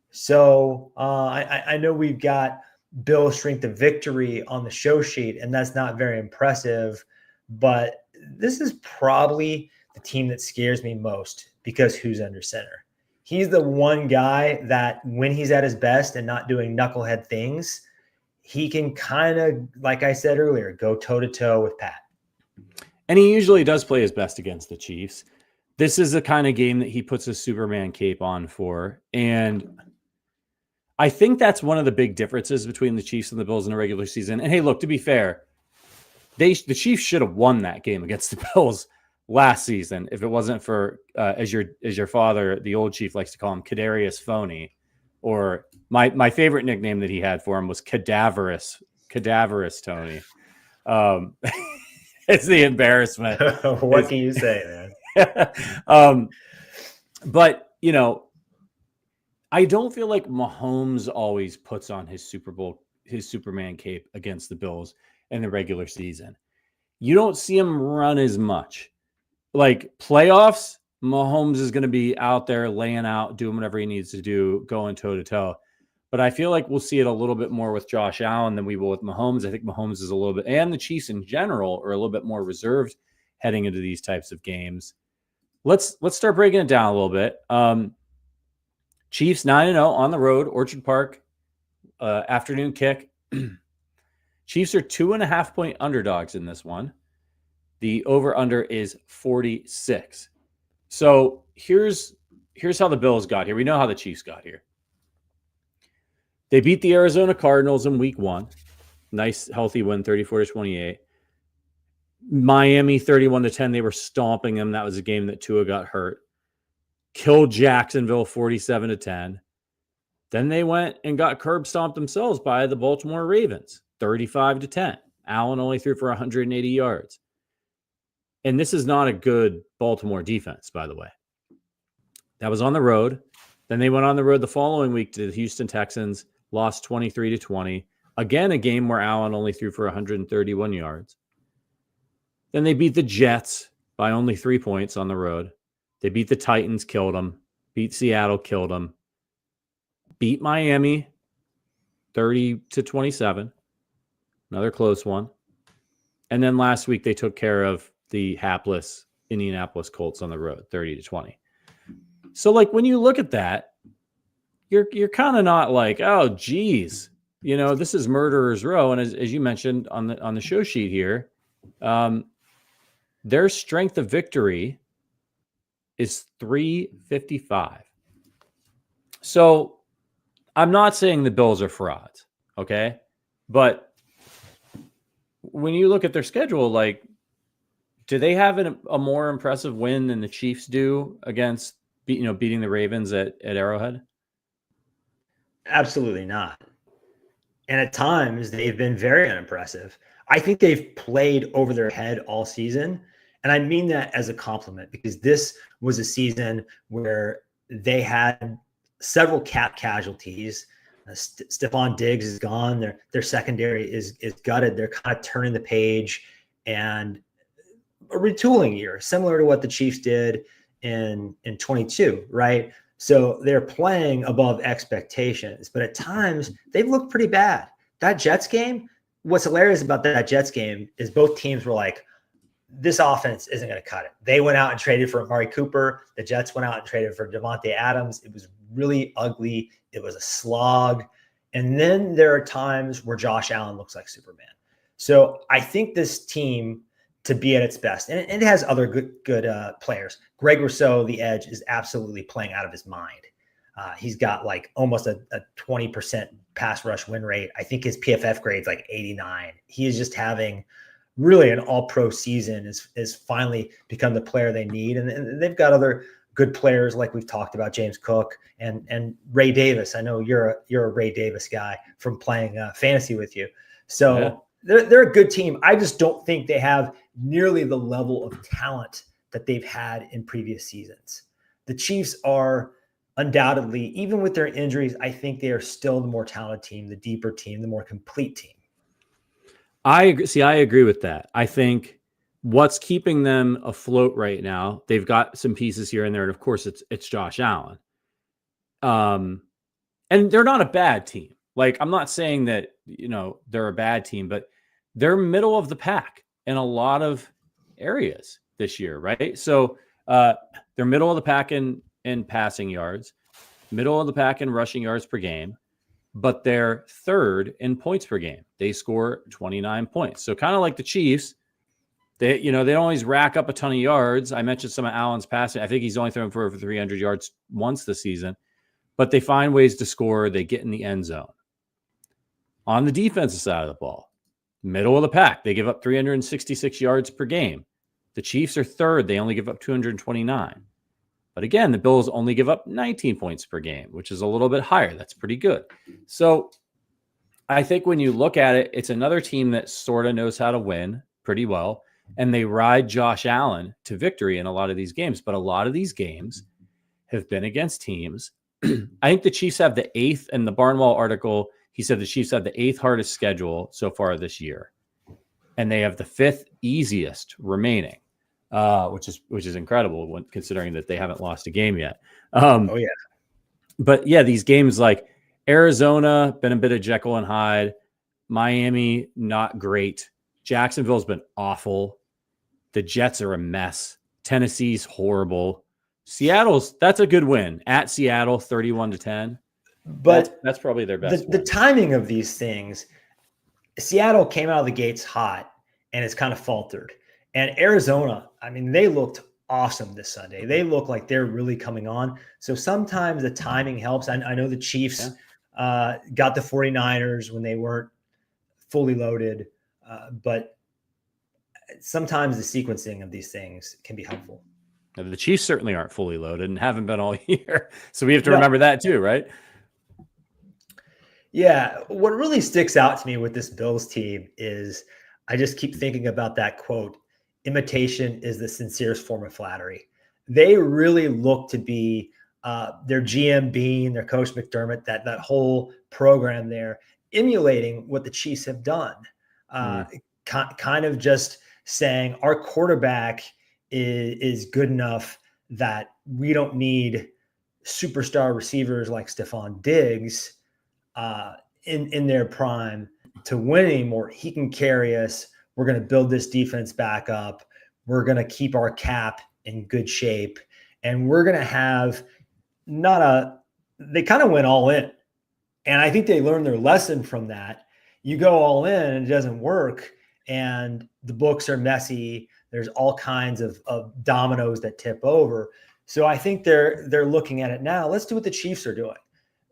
S2: So I know we've got Bill's strength of victory on the show sheet, and that's not very impressive, but this is probably the team that scares me most, because who's under center? He's the one guy that when he's at his best and not doing knucklehead things, he can kind of, like I said earlier, go toe-to-toe with Pat.
S1: And he usually does play his best against the Chiefs. This is the kind of game that he puts his Superman cape on for, and I think that's one of the big differences between the Chiefs and the Bills in the regular season. And hey, look, to be fair, the Chiefs should have won that game against the Bills last season if it wasn't for, as your father, the old Chief, likes to call him, Kadarius Phoney, or my favorite nickname that he had for him was Cadaverous Tony. It's the embarrassment.
S2: What can you say, man?
S1: But I don't feel like Mahomes always puts on his Superman cape against the Bills in the regular season. You don't see him run as much. Like playoffs, Mahomes is going to be out there laying out, doing whatever he needs to do, going toe-to-toe. But I feel like we'll see it a little bit more with Josh Allen than we will with Mahomes. I think Mahomes is a little bit, and the Chiefs in general are a little bit more reserved heading into these types of games. Let's start breaking it down a little bit. Chiefs 9-0 on the road, Orchard Park, afternoon kick. Chiefs are 2.5-point underdogs in this one. The over-under is 46. So here's how the Bills got here. We know how the Chiefs got here. They beat the Arizona Cardinals in week 1. Nice, healthy win, 34-28. Miami, 31-10. They were stomping them. That was a game that Tua got hurt. Killed Jacksonville, 47-10. Then they went and got curb stomped themselves by the Baltimore Ravens, 35-10. Allen only threw for 180 yards. And this is not a good Baltimore defense, by the way. That was on the road. Then they went on the road the following week to the Houston Texans, lost 23-20. Again, a game where Allen only threw for 131 yards. Then they beat the Jets by only 3 points on the road. They beat the Titans, killed them. Beat Seattle, killed them. Beat Miami 30-27. Another close one. And then last week they took care of the hapless Indianapolis Colts on the road, 30-20. So like when you look at that, you're kind of not like, oh geez, this is murderer's row. And as you mentioned on the show sheet here, their strength of victory is 355. So I'm not saying the Bills are frauds, okay? But when you look at their schedule, like, do they have a more impressive win than the Chiefs do against, beating the Ravens at Arrowhead?
S2: Absolutely not. And at times they've been very unimpressive. I think they've played over their head all season. And I mean that as a compliment because this was a season where they had several cap casualties. Stephon Diggs is gone. Their secondary is gutted. They're kind of turning the page and a retooling year, similar to what the Chiefs did in 22, right? So they're playing above expectations, but at times they've looked pretty bad. That Jets game, what's hilarious about that Jets game is both teams were like, this offense isn't going to cut it. They went out and traded for Amari Cooper. The Jets went out and traded for Devontae Adams. It was really ugly. It was a slog. And then there are times where Josh Allen looks like Superman. So I think this team, to be at its best, and it has other good players. Greg Rousseau, the edge, is absolutely playing out of his mind. He's got like almost a 20% pass rush win rate. I think his PFF grade's like 89. He is just having really an all-pro season, is finally become the player they need. And they've got other good players like we've talked about, James Cook and Ray Davis. I know you're a Ray Davis guy from playing fantasy with you. So yeah. They're a good team. I just don't think they have nearly the level of talent that they've had in previous seasons. The Chiefs are undoubtedly, even with their injuries, I think they are still the more talented team, the deeper team, the more complete team.
S1: I agree with that. I think what's keeping them afloat right now, they've got some pieces here and there, and of course it's Josh Allen. And they're not a bad team. Like, I'm not saying that, they're a bad team, but they're middle of the pack in a lot of areas this year, right? So they're middle of the pack in passing yards, middle of the pack in rushing yards per game, but they're third in points per game. They score 29 points. So kind of like the Chiefs, they don't always rack up a ton of yards. I mentioned some of Allen's passing. I think he's only thrown for over 300 yards once this season, but they find ways to score. They get in the end zone. On the defensive side of the ball, middle of the pack, they give up 366 yards per game. The Chiefs are third. They only give up 229. But again, the Bills only give up 19 points per game, which is a little bit higher. That's pretty good. So I think when you look at it, it's another team that sort of knows how to win pretty well. And they ride Josh Allen to victory in a lot of these games. But a lot of these games have been against teams. I think the Chiefs have the 8th, in the Barnwell article, he said the Chiefs have the 8th hardest schedule so far this year. And they have the 5th easiest remaining, which is incredible when considering that they haven't lost a game yet.
S2: Oh, yeah.
S1: But yeah, these games like Arizona, been a bit of Jekyll and Hyde. Miami, not great. Jacksonville's been awful. The Jets are a mess. Tennessee's horrible. That's a good win at Seattle, 31-10.
S2: But
S1: that's probably their best.
S2: The timing of these things, Seattle came out of the gates hot and it's kind of faltered. And Arizona, I mean, they looked awesome this Sunday. They look like they're really coming on. So sometimes the timing helps. I know the Chiefs got the 49ers when they weren't fully loaded, but sometimes the sequencing of these things can be helpful.
S1: Now, the Chiefs certainly aren't fully loaded and haven't been all year. So we have to remember that too, right?
S2: Yeah. What really sticks out to me with this Bills team is I just keep thinking about that quote, imitation is the sincerest form of flattery. They really look to be their GM Bean, their coach McDermott, that whole program there, emulating what the Chiefs have done. Kind of just saying our quarterback is good enough that we don't need superstar receivers like Stephon Diggs in their prime to win anymore. He can carry us. We're going to build this defense back up. We're going to keep our cap in good shape. And we're going to have they kind of went all in. And I think they learned their lesson from that. You go all in and it doesn't work. And the books are messy. There's all kinds of dominoes that tip over. So I think they're looking at it now. Let's do what the Chiefs are doing.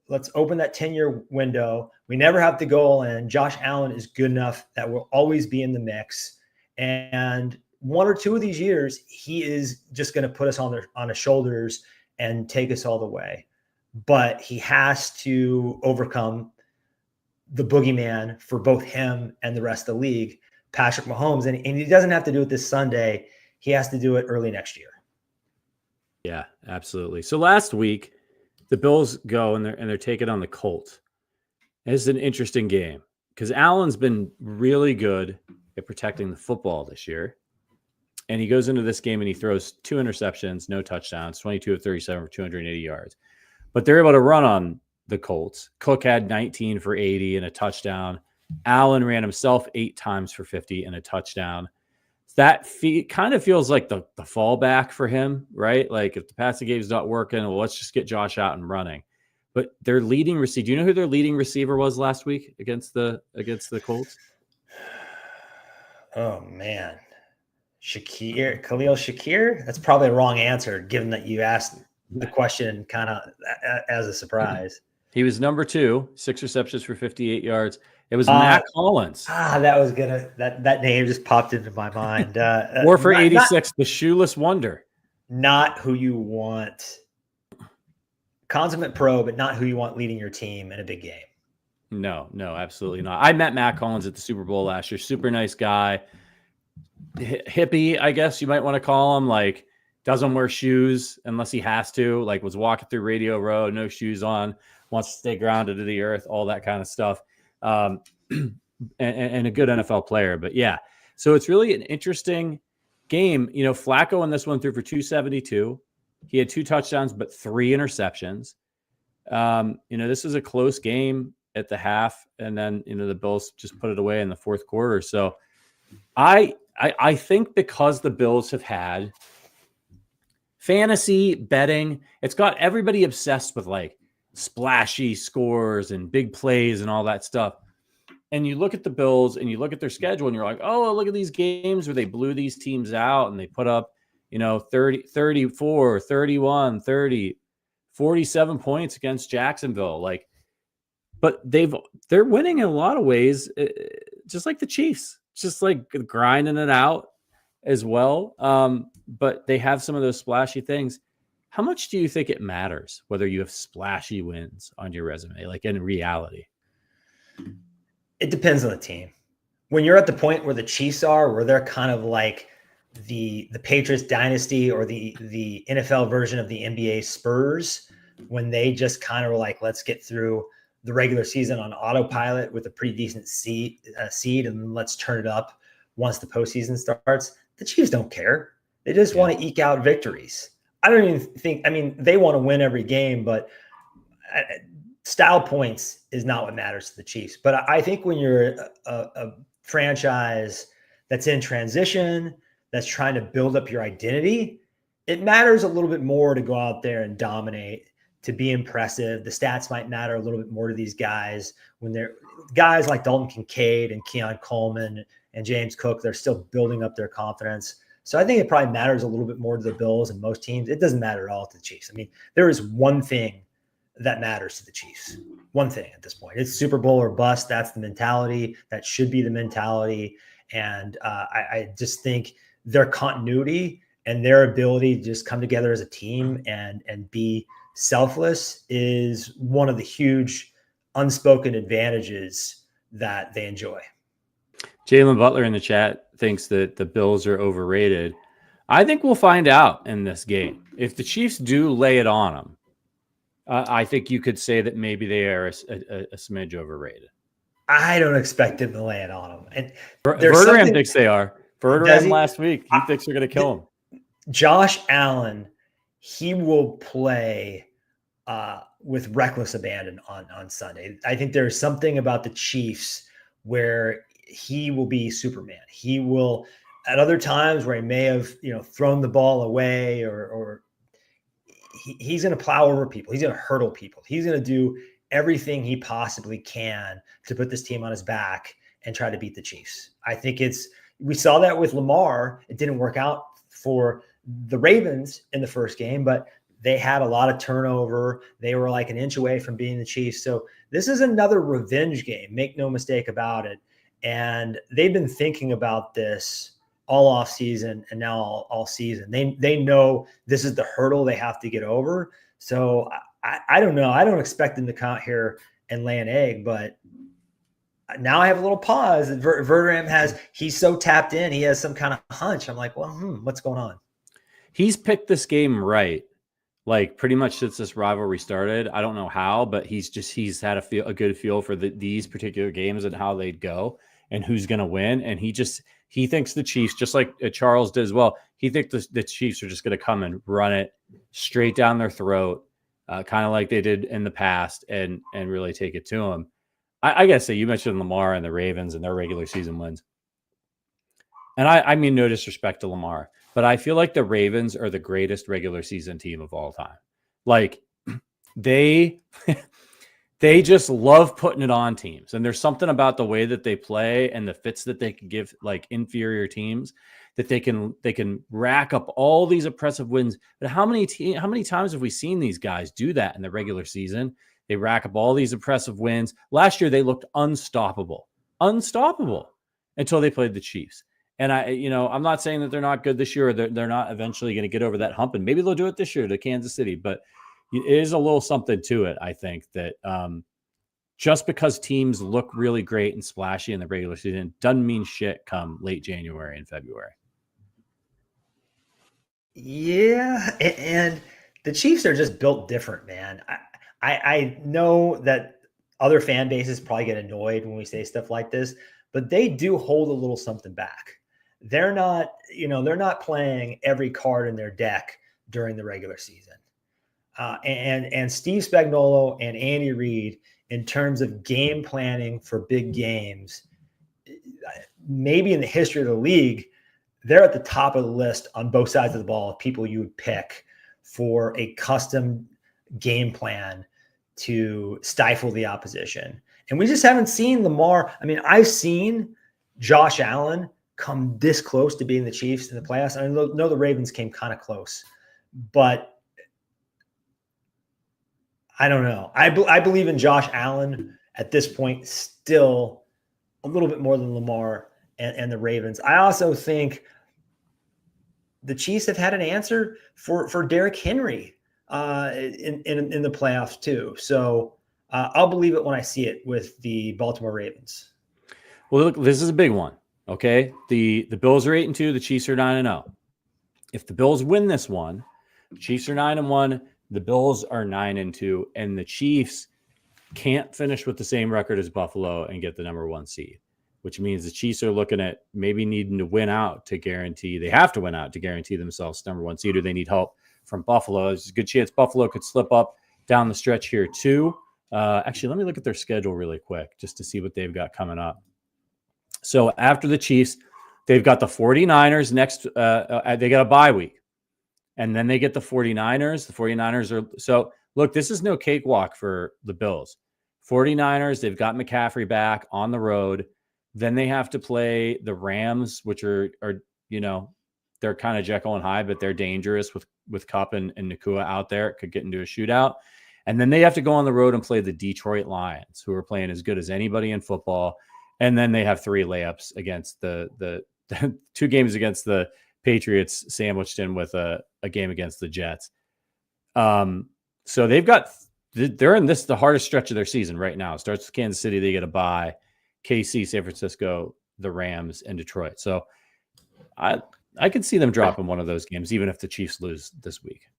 S2: Let's open that 10-year window. We never have to go all in. Josh Allen is good enough that we'll always be in the mix. And one or two of these years, he is just going to put us on his shoulders and take us all the way. But he has to overcome the boogeyman for both him and the rest of the league, Patrick Mahomes. And he doesn't have to do it this Sunday. He has to do it early next year.
S1: Yeah, absolutely. So last week, the Bills go and they're taking on the Colts. It's an interesting game because Allen's been really good at protecting the football this year. And he goes into this game and he throws 2 interceptions, no touchdowns, 22 of 37 for 280 yards. But they're able to run on the Colts. Cook had 19 for 80 and a touchdown. Allen ran himself 8 times for 50 and a touchdown. That kind of feels like the fallback for him, right? Like if the passing game's not working, well, let's just get Josh out and running. But their leading receiver, do you know who their leading receiver was last week against the Colts?
S2: Oh man, Khalil Shakir. That's probably a wrong answer, given that you asked the question kind of as a surprise.
S1: He was number 2, 6 receptions for 58 yards. It was Matt Collins.
S2: That was that name just popped into my mind.
S1: 4 for 86, the shoeless wonder.
S2: Not who you want. Consummate pro, but not who you want leading your team in a big game.
S1: No, absolutely not. I met Matt Collins at the Super Bowl last year. Super nice guy. Hippie, I guess you might want to call him. Like, doesn't wear shoes unless he has to. Like, was walking through Radio Row, no shoes on, wants to stay grounded to the earth, all that kind of stuff. And a good NFL player. But yeah, so it's really an interesting game. You know, Flacco in this one threw for 272. He had 2 touchdowns, but 3 interceptions. This was a close game at the half, and then, the Bills just put it away in the fourth quarter. So I think because the Bills have had fantasy betting, it's got everybody obsessed with like splashy scores and big plays and all that stuff. And you look at the Bills and you look at their schedule and you're like, oh, look at these games where they blew these teams out and they put up, 30, 34, 31, 30, 47 points against Jacksonville. Like, but they're winning in a lot of ways, just like the Chiefs, just like grinding it out as well. But they have some of those splashy things. How much do you think it matters whether you have splashy wins on your resume, like in reality?
S2: It depends on the team. When you're at the point where the Chiefs are, where they're kind of like the Patriots dynasty or the NFL version of the NBA Spurs, when they just kind of were like, let's get through the regular season on autopilot with a pretty decent seed, and let's turn it up once the postseason starts. The Chiefs don't care. They just want to eke out victories. I don't even think, they want to win every game, but style points is not what matters to the Chiefs. But I think when you're a franchise that's in transition, that's trying to build up your identity, it matters a little bit more to go out there and dominate, to be impressive. The stats might matter a little bit more to these guys when they're guys like Dalton Kincaid and Keon Coleman and James Cook. They're still building up their confidence. So I think it probably matters a little bit more to the Bills and most teams. It doesn't matter at all to the Chiefs. I mean, there is one thing that matters to the Chiefs. One thing at this point. It's Super Bowl or bust. That's the mentality. That should be the mentality. And I just think their continuity and their ability to just come together as a team and be selfless is one of the huge unspoken advantages that they enjoy.
S1: Jalen Butler in the chat thinks that the Bills are overrated. I think we'll find out in this game. If the Chiefs do lay it on them, I think you could say that maybe they are a smidge overrated.
S2: I don't expect them to lay it on them. And
S1: Verderam thinks they are. Verderam last week, he thinks they're going to kill him.
S2: Josh Allen, he will play with reckless abandon on Sunday. I think there's something about the Chiefs where he will be Superman. He will, at other times where he may have, thrown the ball away or he's going to plow over people. He's going to hurdle people. He's going to do everything he possibly can to put this team on his back and try to beat the Chiefs. I think we saw that with Lamar. It didn't work out for the Ravens in the first game, but they had a lot of turnover. They were like an inch away from beating the Chiefs. So this is another revenge game. Make no mistake about it. And they've been thinking about this all off season and now all season. They know this is the hurdle they have to get over. So I don't know. I don't expect them to come out here and lay an egg, but now I have a little pause. Verderam he's so tapped in. He has some kind of hunch. I'm like, well, what's going on?
S1: He's picked this game right. Like pretty much since this rivalry started. I don't know how, but he's had a good feel for these particular games and how they'd go and who's going to win. And he thinks the Chiefs, just like Charles did as well, he thinks the Chiefs are just going to come and run it straight down their throat, kind of like they did in the past, and really take it to them. I got to say, you mentioned Lamar and the Ravens and their regular season wins. And I mean, no disrespect to Lamar, but I feel like the Ravens are the greatest regular season team of all time. Like they just love putting it on teams. And there's something about the way that they play and the fits that they can give like inferior teams that they can rack up all these impressive wins. But how many times have we seen these guys do that in the regular season? They rack up all these impressive wins. Last year, they looked unstoppable until they played the Chiefs. And I'm not saying that they're not good this year or they're not eventually going to get over that hump. And maybe they'll do it this year to Kansas City. But it is a little something to it, I think, that just because teams look really great and splashy in the regular season doesn't mean shit come late January and February.
S2: Yeah, and the Chiefs are just built different, man. I know that other fan bases probably get annoyed when we say stuff like this, but they do hold a little something back. They're not playing every card in their deck during the regular season. And Steve Spagnuolo and Andy Reid, in terms of game planning for big games, maybe in the history of the league, they're at the top of the list on both sides of the ball of people you would pick for a custom game plan to stifle the opposition. And we just haven't seen Lamar. I mean, I've seen Josh Allen come this close to beating the Chiefs in the playoffs. I know the Ravens came kind of close, but I don't know. I believe in Josh Allen at this point still a little bit more than Lamar and the Ravens. I also think the Chiefs have had an answer for Derrick Henry in the playoffs too. So I'll believe it when I see it with the Baltimore Ravens.
S1: Well, look, this is a big one. Okay. The Bills are 8-2. The Chiefs are 9-0. If the Bills win this one, the Chiefs are 9-1. The Bills are 9-2, and the Chiefs can't finish with the same record as Buffalo and get the number 1 seed, which means the Chiefs are looking at maybe needing to win out to guarantee. They have to win out to guarantee themselves number 1 seed, or they need help from Buffalo. There's a good chance Buffalo could slip up down the stretch here too. Actually, let me look at their schedule really quick just to see what they've got coming up. So after the Chiefs, they've got the 49ers next. They got a bye week. And then they get the 49ers. The 49ers are – so, look, this is no cakewalk for the Bills. 49ers, they've got McCaffrey back on the road. Then they have to play the Rams, which are they're kind of Jekyll and Hyde, but they're dangerous with Kupp and Nakua out there. It could get into a shootout. And then they have to go on the road and play the Detroit Lions, who are playing as good as anybody in football. And then they have 3 layups against the 2 games against the Patriots sandwiched in with a game against the Jets. So they're in the hardest stretch of their season right now. It starts with Kansas City. They get a bye. KC, San Francisco, the Rams, and Detroit. So I could see them dropping one of those games, even if the Chiefs lose this week.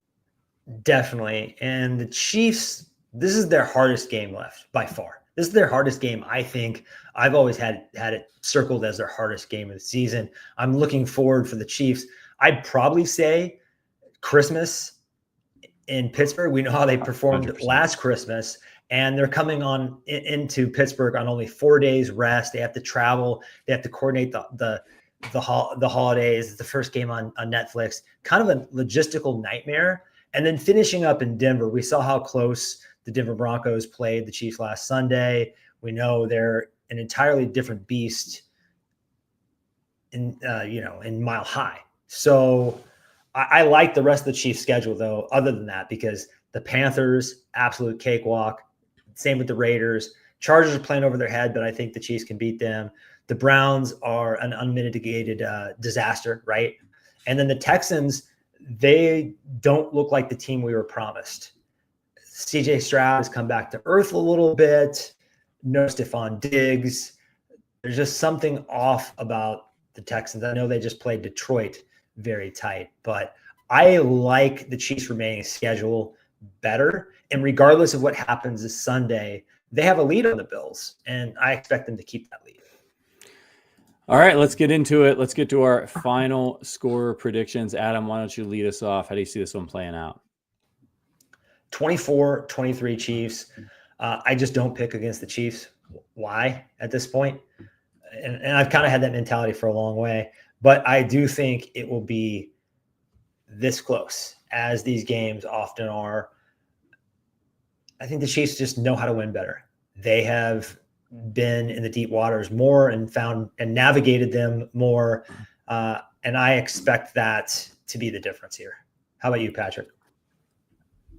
S2: Definitely. And the Chiefs, this is their hardest game left by far. This is their hardest game. I think I've always had it circled as their hardest game of the season. I'm looking forward for the Chiefs. I'd probably say Christmas in Pittsburgh. We know how they performed
S1: 100%.
S2: Last Christmas, and they're coming into Pittsburgh on only 4 days rest. They have to travel. They have to coordinate the holidays. It's the first game on Netflix. Kind of a logistical nightmare. And then finishing up in Denver, we saw how close the Denver Broncos played the Chiefs last Sunday. We know they're an entirely different beast in Mile High. So I like the rest of the Chiefs schedule, though, other than that, because the Panthers, absolute cakewalk. Same with the Raiders. Chargers are playing over their head, but I think the Chiefs can beat them. The Browns are an unmitigated disaster, right? And then the Texans, they don't look like the team we were promised. CJ Stroud has come back to earth a little bit. No Stephon Diggs. There's just something off about the Texans. I know they just played Detroit very tight, but I like the Chiefs' remaining schedule better. And regardless of what happens this Sunday, they have a lead on the Bills, and I expect them to keep that lead.
S1: All right, let's get into it. Let's get to our final score predictions. Adam, why don't you lead us off? How do you see this one playing out?
S2: 24-23 Chiefs. I just don't pick against the Chiefs. Why at this point? And I've kind of had that mentality for a long way, but I do think it will be this close, as these games often are. I think the Chiefs just know how to win better. They have been in the deep waters more and found and navigated them more. And I expect that to be the difference here. How about you, Patrick?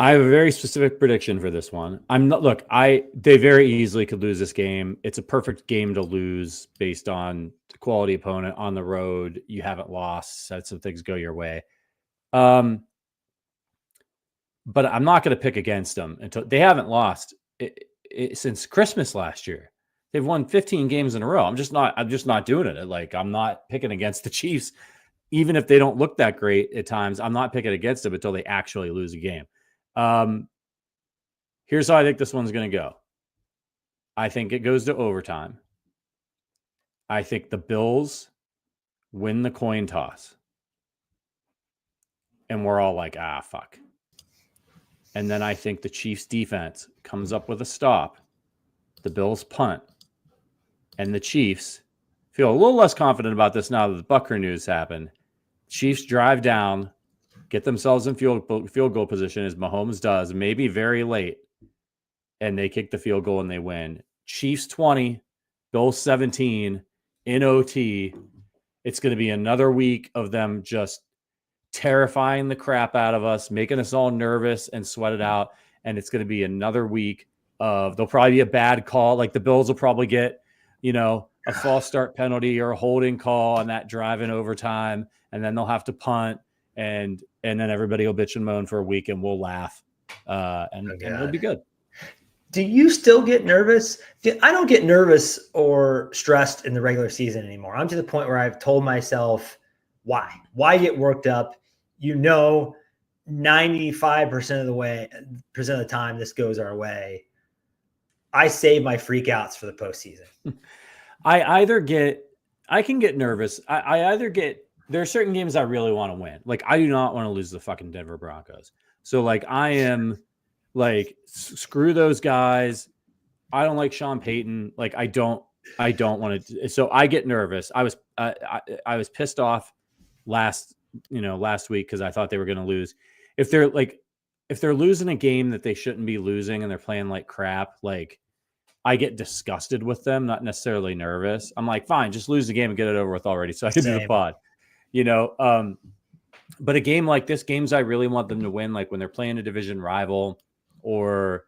S1: I have a very specific prediction for this one. They very easily could lose this game. It's a perfect game to lose based on the quality opponent on the road. You haven't lost, so some things go your way. But I'm not going to pick against them until they haven't lost since Christmas last year. They've won 15 games in a row. I'm just not doing it. Like, I'm not picking against the Chiefs, even if they don't look that great at times. I'm not picking against them until they actually lose a game. Here's how I think this one's going to go. I think it goes to overtime. I think the Bills win the coin toss. And we're all like, fuck. And then I think the Chiefs defense comes up with a stop. The Bills punt. And the Chiefs feel a little less confident about this now that the Butker news happened. Chiefs drive down, get themselves in field goal position as Mahomes does, maybe very late. And they kick the field goal and they win. Chiefs 20, Bills 17 in OT. It's going to be another week of them just terrifying the crap out of us, making us all nervous and sweat it out. And it's going to be another week of, there'll probably be a bad call. Like the Bills will probably get, a false start penalty or a holding call on that drive in overtime. And then they'll have to punt and then everybody will bitch and moan for a week and we'll laugh. And it'll be good.
S2: Do you still get nervous? I don't get nervous or stressed in the regular season anymore. I'm to the point where I've told myself, why get worked up? 95% of the time this goes our way. I save my freakouts for the postseason.
S1: I can get nervous. There are certain games I really want to win. Like, I do not want to lose the fucking Denver Broncos. So like, I am like, screw those guys. I don't like Sean Payton. Like, I don't want to. So I get nervous. I was pissed off last week because I thought they were going to lose. If they're losing a game that they shouldn't be losing and they're playing like crap, like I get disgusted with them, not necessarily nervous. I'm like, fine, just lose the game and get it over with already so I can do the pod. But a game like this, games I really want them to win, like when they're playing a division rival, or,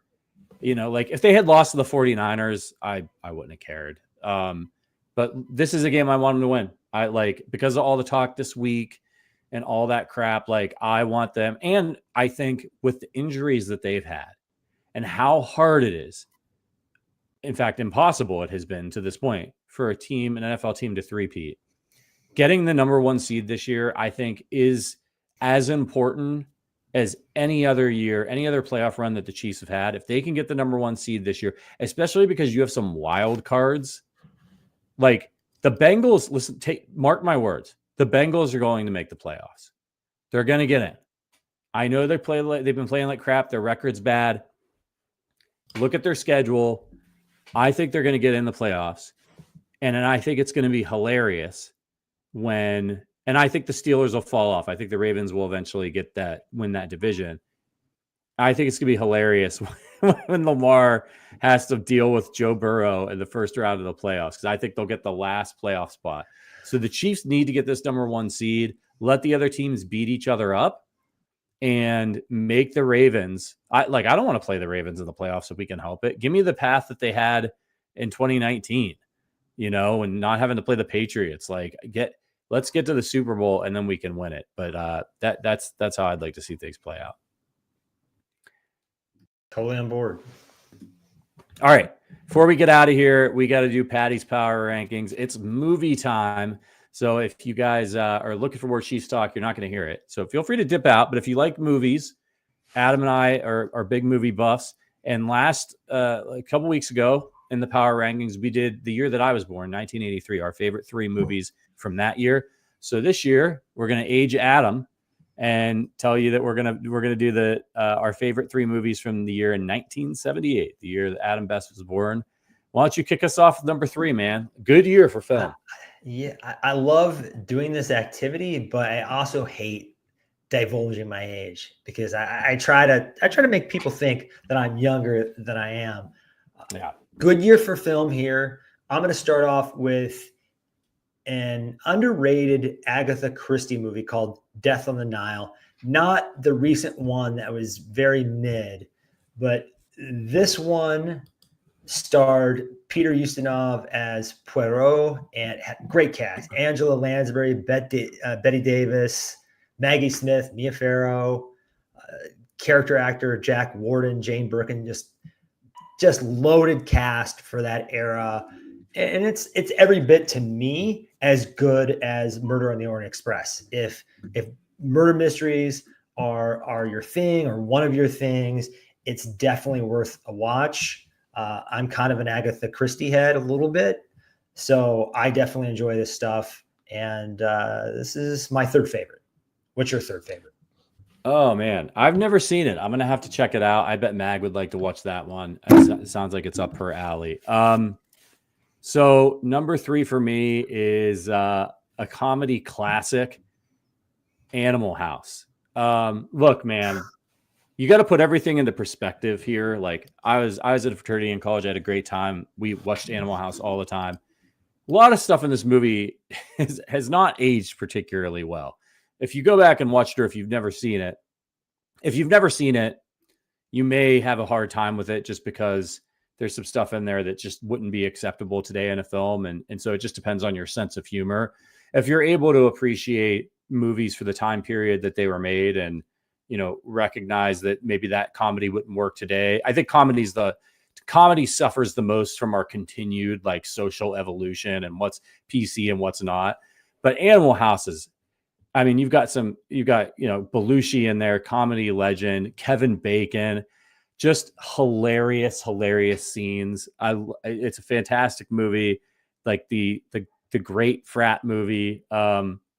S1: like if they had lost to the 49ers, I wouldn't have cared. But this is a game I want them to win. I like, because of all the talk this week and all that crap, like I want them. And I think with the injuries that they've had and how hard it is, in fact, impossible it has been to this point for an NFL team to three-peat. Getting the number 1 seed this year, I think, is as important as any other year, any other playoff run that the Chiefs have had. If they can get the number 1 seed this year, especially because you have some wild cards, like the Bengals, mark my words, the Bengals are going to make the playoffs. They're going to get in. I know they've been playing like crap. Their record's bad. Look at their schedule. I think they're going to get in the playoffs. And then I think it's going to be hilarious and I think the Steelers will fall off. I think the Ravens will eventually win that division. I think it's going to be hilarious when Lamar has to deal with Joe Burrow in the first round of the playoffs, because I think they'll get the last playoff spot. So the Chiefs need to get this number 1 seed, let the other teams beat each other up, and make the Ravens. I don't want to play the Ravens in the playoffs if we can help it. Give me the path that they had in 2019, and not having to play the Patriots. Let's get to the Super Bowl and then we can win it. But that's how I'd like to see things play out.
S2: Totally on board.
S1: All right. Before we get out of here, we got to do Patty's Power Rankings. It's movie time. So if you guys are looking for more Chiefs talk, you're not going to hear it. So feel free to dip out. But if you like movies, Adam and I are big movie buffs. And a couple weeks ago in the Power Rankings, we did the year that I was born, 1983, our favorite 3 movies from that year. So this year we're going to age Adam and tell you that we're gonna do our favorite 3 movies from the year in 1978, the year that Adam Best was born. Why don't you kick us off with number 3, man? Good year for film.
S2: Yeah, I love doing this activity, but I also hate divulging my age, because I try to make people think that I'm younger than I am.
S1: Yeah.
S2: Good year for film here. I'm going to start off with an underrated Agatha Christie movie called Death on the Nile. Not the recent one that was very mid, but this one starred Peter Ustinov as Poirot and had great cast. Angela Lansbury, Betty Davis, Maggie Smith, Mia Farrow, character actor Jack Warden, Jane Birkin, just loaded cast for that era. And it's every bit, to me, as good as Murder on the Orient Express. If murder mysteries are your thing, or one of your things, it's definitely worth a watch. I'm kind of an Agatha Christie head a little bit, so I definitely enjoy this stuff. And this is my 3rd favorite. What's your 3rd favorite?
S1: Oh man, I've never seen it. I'm gonna have to check it out. I bet Mag would like to watch that one. It sounds like it's up her alley. So number 3 for me is a comedy classic, Animal House. Look, man, you got to put everything into perspective here. Like I was at a fraternity in college. I had a great time. We watched Animal House all the time. A lot of stuff in this movie has not aged particularly well. If you go back and watch it, or if you've never seen it, you may have a hard time with it, just because there's some stuff in there that just wouldn't be acceptable today in a film. And so it just depends on your sense of humor. If you're able to appreciate movies for the time period that they were made, and, recognize that maybe that comedy wouldn't work today. I think comedy suffers the most from our continued social evolution and what's PC and what's not. But Animal House is, you've got Belushi in there, comedy legend, Kevin Bacon, just hilarious scenes. It's a fantastic movie. Like the great frat movie,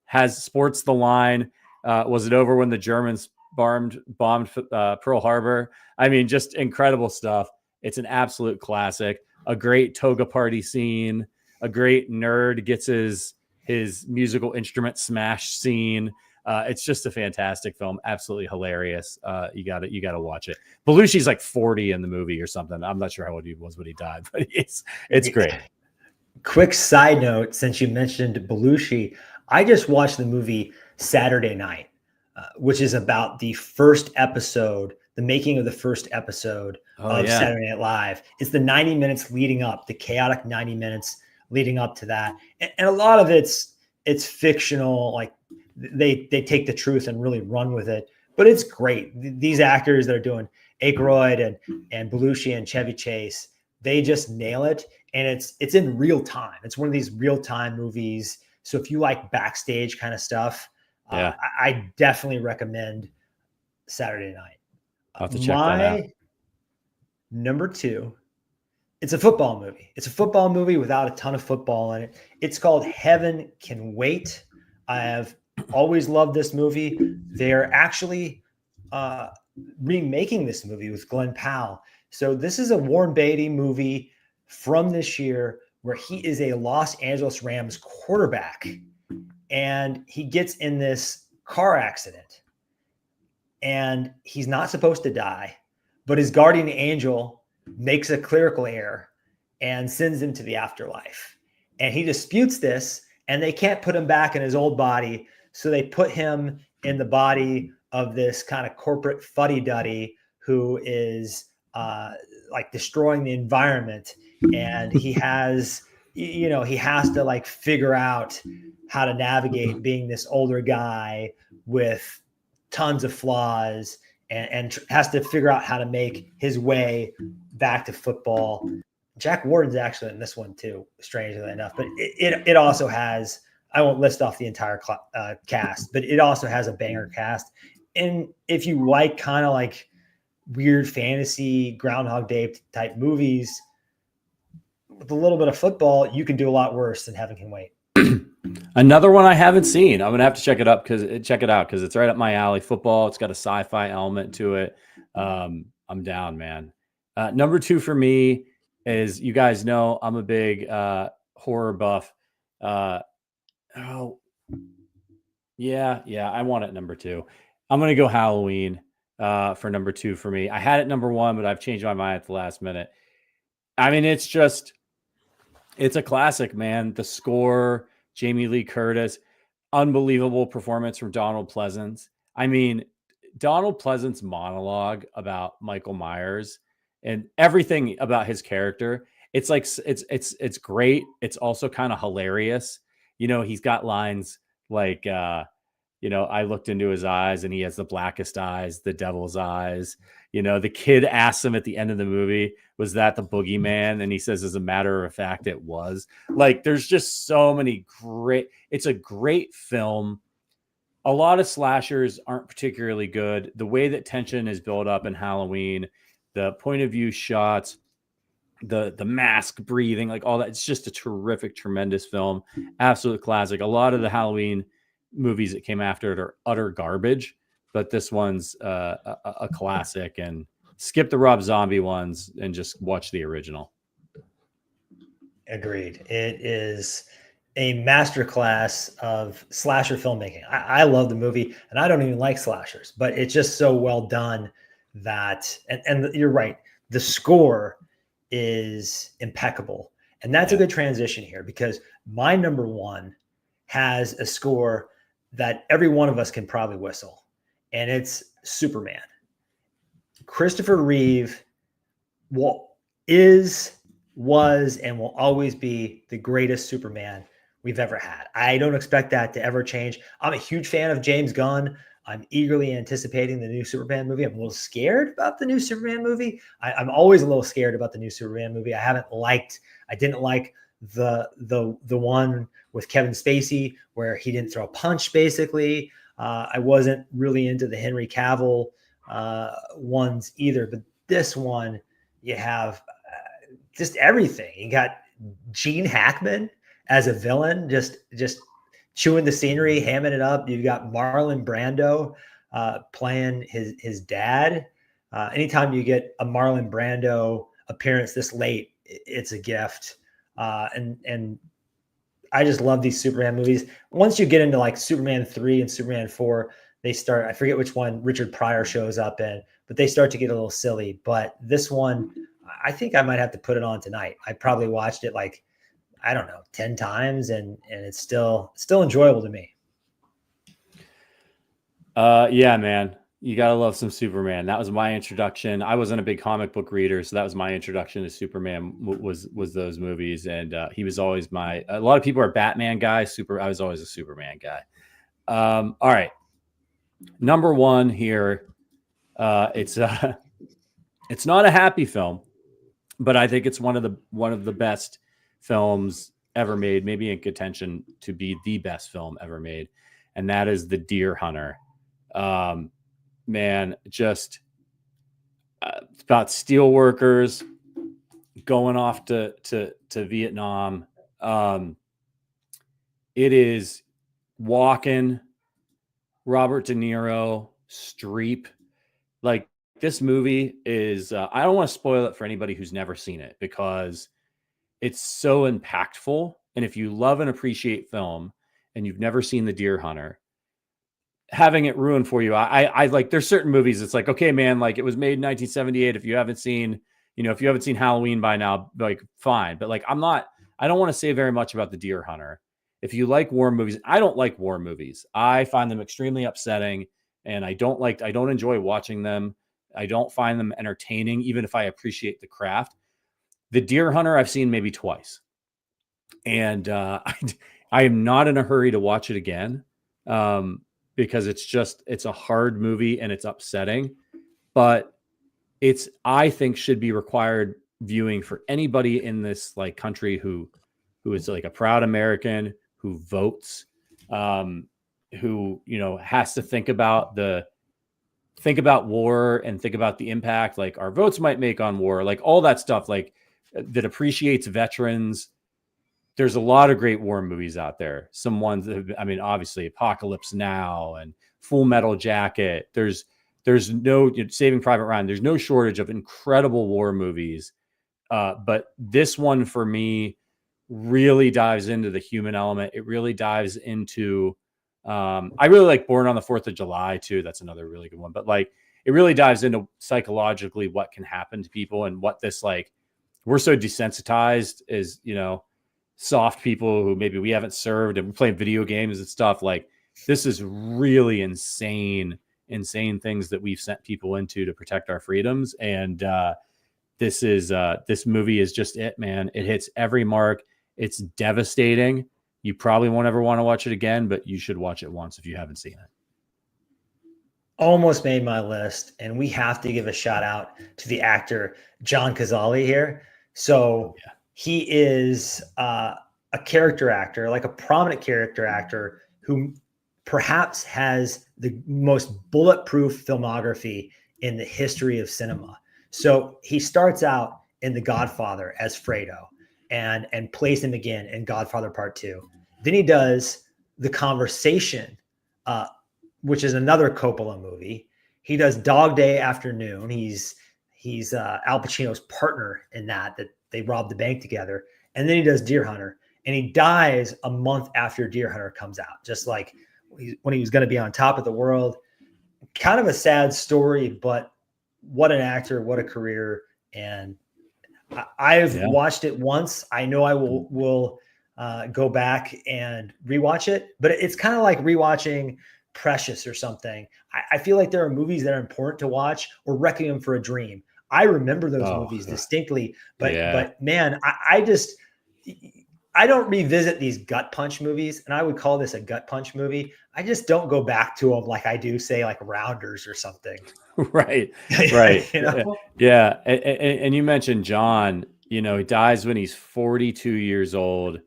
S1: has sports the line. Was it over when the Germans bombed Pearl Harbor? Just incredible stuff. It's an absolute classic. A great toga party scene. A great nerd gets his musical instrument smash scene. It's just a fantastic film. Absolutely hilarious. You gotta watch it. Belushi's like 40 in the movie or something. I'm not sure how old he was when he died, but it's great.
S2: Quick side note, since you mentioned Belushi, I just watched the movie Saturday Night, which is about the first episode, the making of the first episode of Saturday Night Live. It's the 90 minutes leading up, the chaotic 90 minutes leading up to that. And a lot of it's fictional. Like they take the truth and really run with it, but it's great. These actors that are doing Aykroyd and Belushi and Chevy Chase, they just nail it. And it's in real time. It's one of these real time movies. So if you like backstage kind of stuff, I definitely recommend Saturday Night.
S1: I'll have to check that out.
S2: Number 2, it's a football movie. It's a football movie without a ton of football in it. It's called Heaven Can Wait. I have always loved this movie. They're actually remaking this movie with Glenn Powell. So this is a Warren Beatty movie from this year where he is a Los Angeles Rams quarterback, and he gets in this car accident, and he's not supposed to die, but his guardian angel makes a clerical error and sends him to the afterlife. And he disputes this, and they can't put him back in his old body. So they put him in the body of this kind of corporate fuddy-duddy who is like destroying the environment. And he has, he has to like figure out how to navigate being this older guy with tons of flaws and has to figure out how to make his way back to football. Jack Warden's actually in this one too, strangely enough, but it also has, I won't list off the entire cast, but it also has a banger cast. And if you like kind of like weird fantasy Groundhog Day type movies with a little bit of football, you can do a lot worse than Heaven Can Wait.
S1: Another one I haven't seen. I'm gonna have to check it out because it's right up my alley. Football. It's got a sci-fi element to it. I'm down, man. Number 2 for me is, you guys know I'm a big horror buff. I want it number 2. I'm gonna go Halloween for number 2 for me. I had it number 1, but I've changed my mind at the last minute. I mean, it's a classic, man. The score, Jamie Lee Curtis, unbelievable performance from Donald Pleasance. I mean, Donald Pleasance's monologue about Michael Myers and everything about his character, it's like it's great. It's also kind of hilarious. He's got lines like I looked into his eyes and he has the blackest eyes, the devil's eyes. The kid asks him at the end of the movie, was that the boogeyman? And he says, as a matter of fact, it was. Like, there's just so many it's a great film. A lot of slashers aren't particularly good. The way that tension is built up in Halloween, the point of view shots, the mask breathing, like all that, it's just a terrific, tremendous film. Absolute classic. A lot of the Halloween movies that came after it are utter garbage, but this one's a classic. And skip the Rob Zombie ones and just watch the original.
S2: Agreed. It is a masterclass of slasher filmmaking. I love the movie, and I don't even like slashers, but it's just so well done that, and you're right, the score is impeccable. And that's a good transition here, because my number 1 has a score that every one of us can probably whistle, and it's Superman. Christopher Reeve was, and will always be the greatest Superman we've ever had. I don't expect that to ever change. I'm a huge fan of James Gunn. I'm eagerly anticipating the new Superman movie. I'm a little scared about the new Superman movie. I'm always a little scared about the new Superman movie. I didn't like the one with Kevin Spacey where he didn't throw a punch, basically. I wasn't really into the Henry Cavill ones either, but this one, you have just everything. You got Gene Hackman as a villain, just chewing the scenery, hamming it up. You've got Marlon Brando playing his dad. Anytime you get a Marlon Brando appearance this late, it's a gift. And I just love these Superman movies. Once you get into like Superman 3 and Superman 4, they start, I forget which one Richard Pryor shows up in, but they start to get a little silly. But this one, I think I might have to put it on tonight. I probably watched it like, I don't know, 10 times, and it's still enjoyable to me.
S1: Yeah, man, you gotta love some Superman. That was my introduction. I wasn't a big comic book reader, so that was my introduction to Superman. Was those movies, and he was always a lot of people are Batman guys. I was always a Superman guy. All right, number one here. It's not a happy film, but I think it's one of the best films ever made, maybe in contention to be the best film ever made, and that is The Deer Hunter. Man, just it's about steel workers going off to Vietnam. It is Walken, Robert De Niro, Streep. Like, this movie is, I don't want to spoil it for anybody who's never seen it, because it's so impactful. And if you love and appreciate film and you've never seen The Deer Hunter, having it ruined for you, I like, there's certain movies, it's like, okay, man, like, it was made in 1978. If you haven't seen Halloween by now, like, fine. But like, I don't want to say very much about The Deer Hunter. If you like war movies, I don't like war movies. I find them extremely upsetting, and I don't enjoy watching them. I don't find them entertaining, even if I appreciate the craft. The Deer Hunter I've seen maybe twice, and I am not in a hurry to watch it again, because it's a hard movie and it's upsetting, but I think should be required viewing for anybody in this like country who is like a proud American, who votes, who, has to think about war and think about the impact like our votes might make on war, like all that stuff, like that appreciates veterans. There's a lot of great war movies out there. Some ones that obviously Apocalypse Now and Full Metal Jacket. There's no Saving Private Ryan. There's no shortage of incredible war movies. But this one for me really dives into the human element. It really dives into, I really like Born on the 4th of July too. That's another really good one, but like, it really dives into psychologically what can happen to people, and what this, like, we're so desensitized as, soft people who maybe we haven't served and we play video games and stuff. Like, this is really insane things that we've sent people into to protect our freedoms. And, this movie is just it, man. It hits every mark. It's devastating. You probably won't ever want to watch it again, but you should watch it once if you haven't seen it.
S2: Almost made my list, and we have to give a shout out to the actor John Cazale here. So he is a character actor, like a prominent character actor, who perhaps has the most bulletproof filmography in the history of cinema. So he starts out in The Godfather as Fredo, and plays him again in Godfather Part 2. Then he does The Conversation, which is another Coppola movie. He does Dog Day Afternoon. He's Al Pacino's partner in that they robbed the bank together. And then he does Deer Hunter, and he dies a month after Deer Hunter comes out, just like when he was going to be on top of the world. Kind of a sad story, but what an actor, what a career. And I've watched it once. I know I will go back and rewatch it, but it's kind of like rewatching Precious or something. I feel like there are movies that are important to watch, or Requiem for a Dream. I remember those movies distinctly, but man, I don't revisit these gut punch movies, and I would call this a gut punch movie. I just don't go back to them like I do, say, like Rounders or something.
S1: Right. Yeah. And you mentioned John, he dies when he's 42 years old.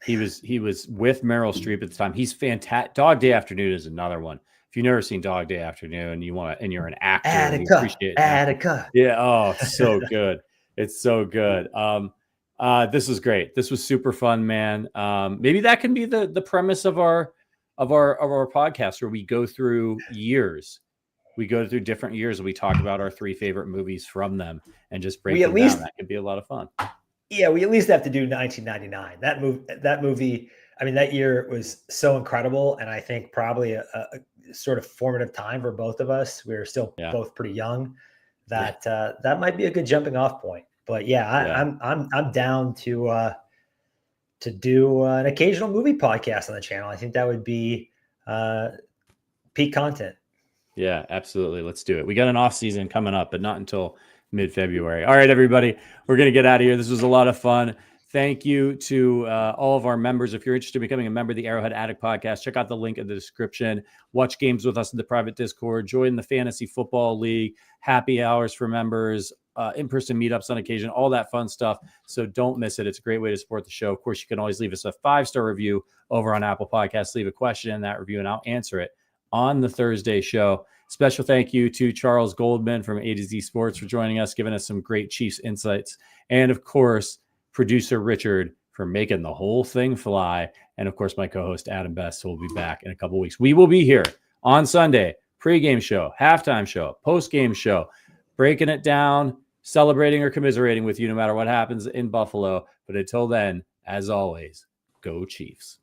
S1: He was with Meryl Streep at the time. He's fantastic. Dog Day Afternoon is another one. If you've never seen Dog Day Afternoon, and you're an actor,
S2: Attica.
S1: Yeah. Oh, so good. It's so good. This was great. This was super fun, man. Maybe that can be the premise of our podcast, where we go through years. We go through different years, and we talk about our 3 favorite movies from them, and just break them down. That could be a lot of fun.
S2: Yeah, we at least have to do 1999. That movie. I mean, that year was so incredible, and I think probably a sort of formative time for both of us. We were still both pretty young. That might be a good jumping off point. But I'm down to to do an occasional movie podcast on the channel. I think that would be peak content.
S1: Yeah, absolutely. Let's do it. We got an off season coming up, but not until mid-February. All right, everybody, we're going to get out of here. This was a lot of fun. Thank you to all of our members. If you're interested in becoming a member of the Arrowhead Addict podcast, check out the link in the description. Watch games with us in the private Discord. Join the Fantasy Football League, happy hours for members, in-person meetups on occasion, all that fun stuff. So don't miss it. It's a great way to support the show. Of course, you can always leave us a 5-star review over on Apple Podcasts. Leave a question in that review, and I'll answer it on the Thursday show. Special thank you to Charles Goldman from A to Z Sports for joining us, giving us some great Chiefs insights. And of course, producer Richard for making the whole thing fly. And of course, my co-host Adam Best, who will be back in a couple of weeks. We will be here on Sunday, pregame show, halftime show, postgame show, breaking it down, celebrating or commiserating with you no matter what happens in Buffalo. But until then, as always, go Chiefs.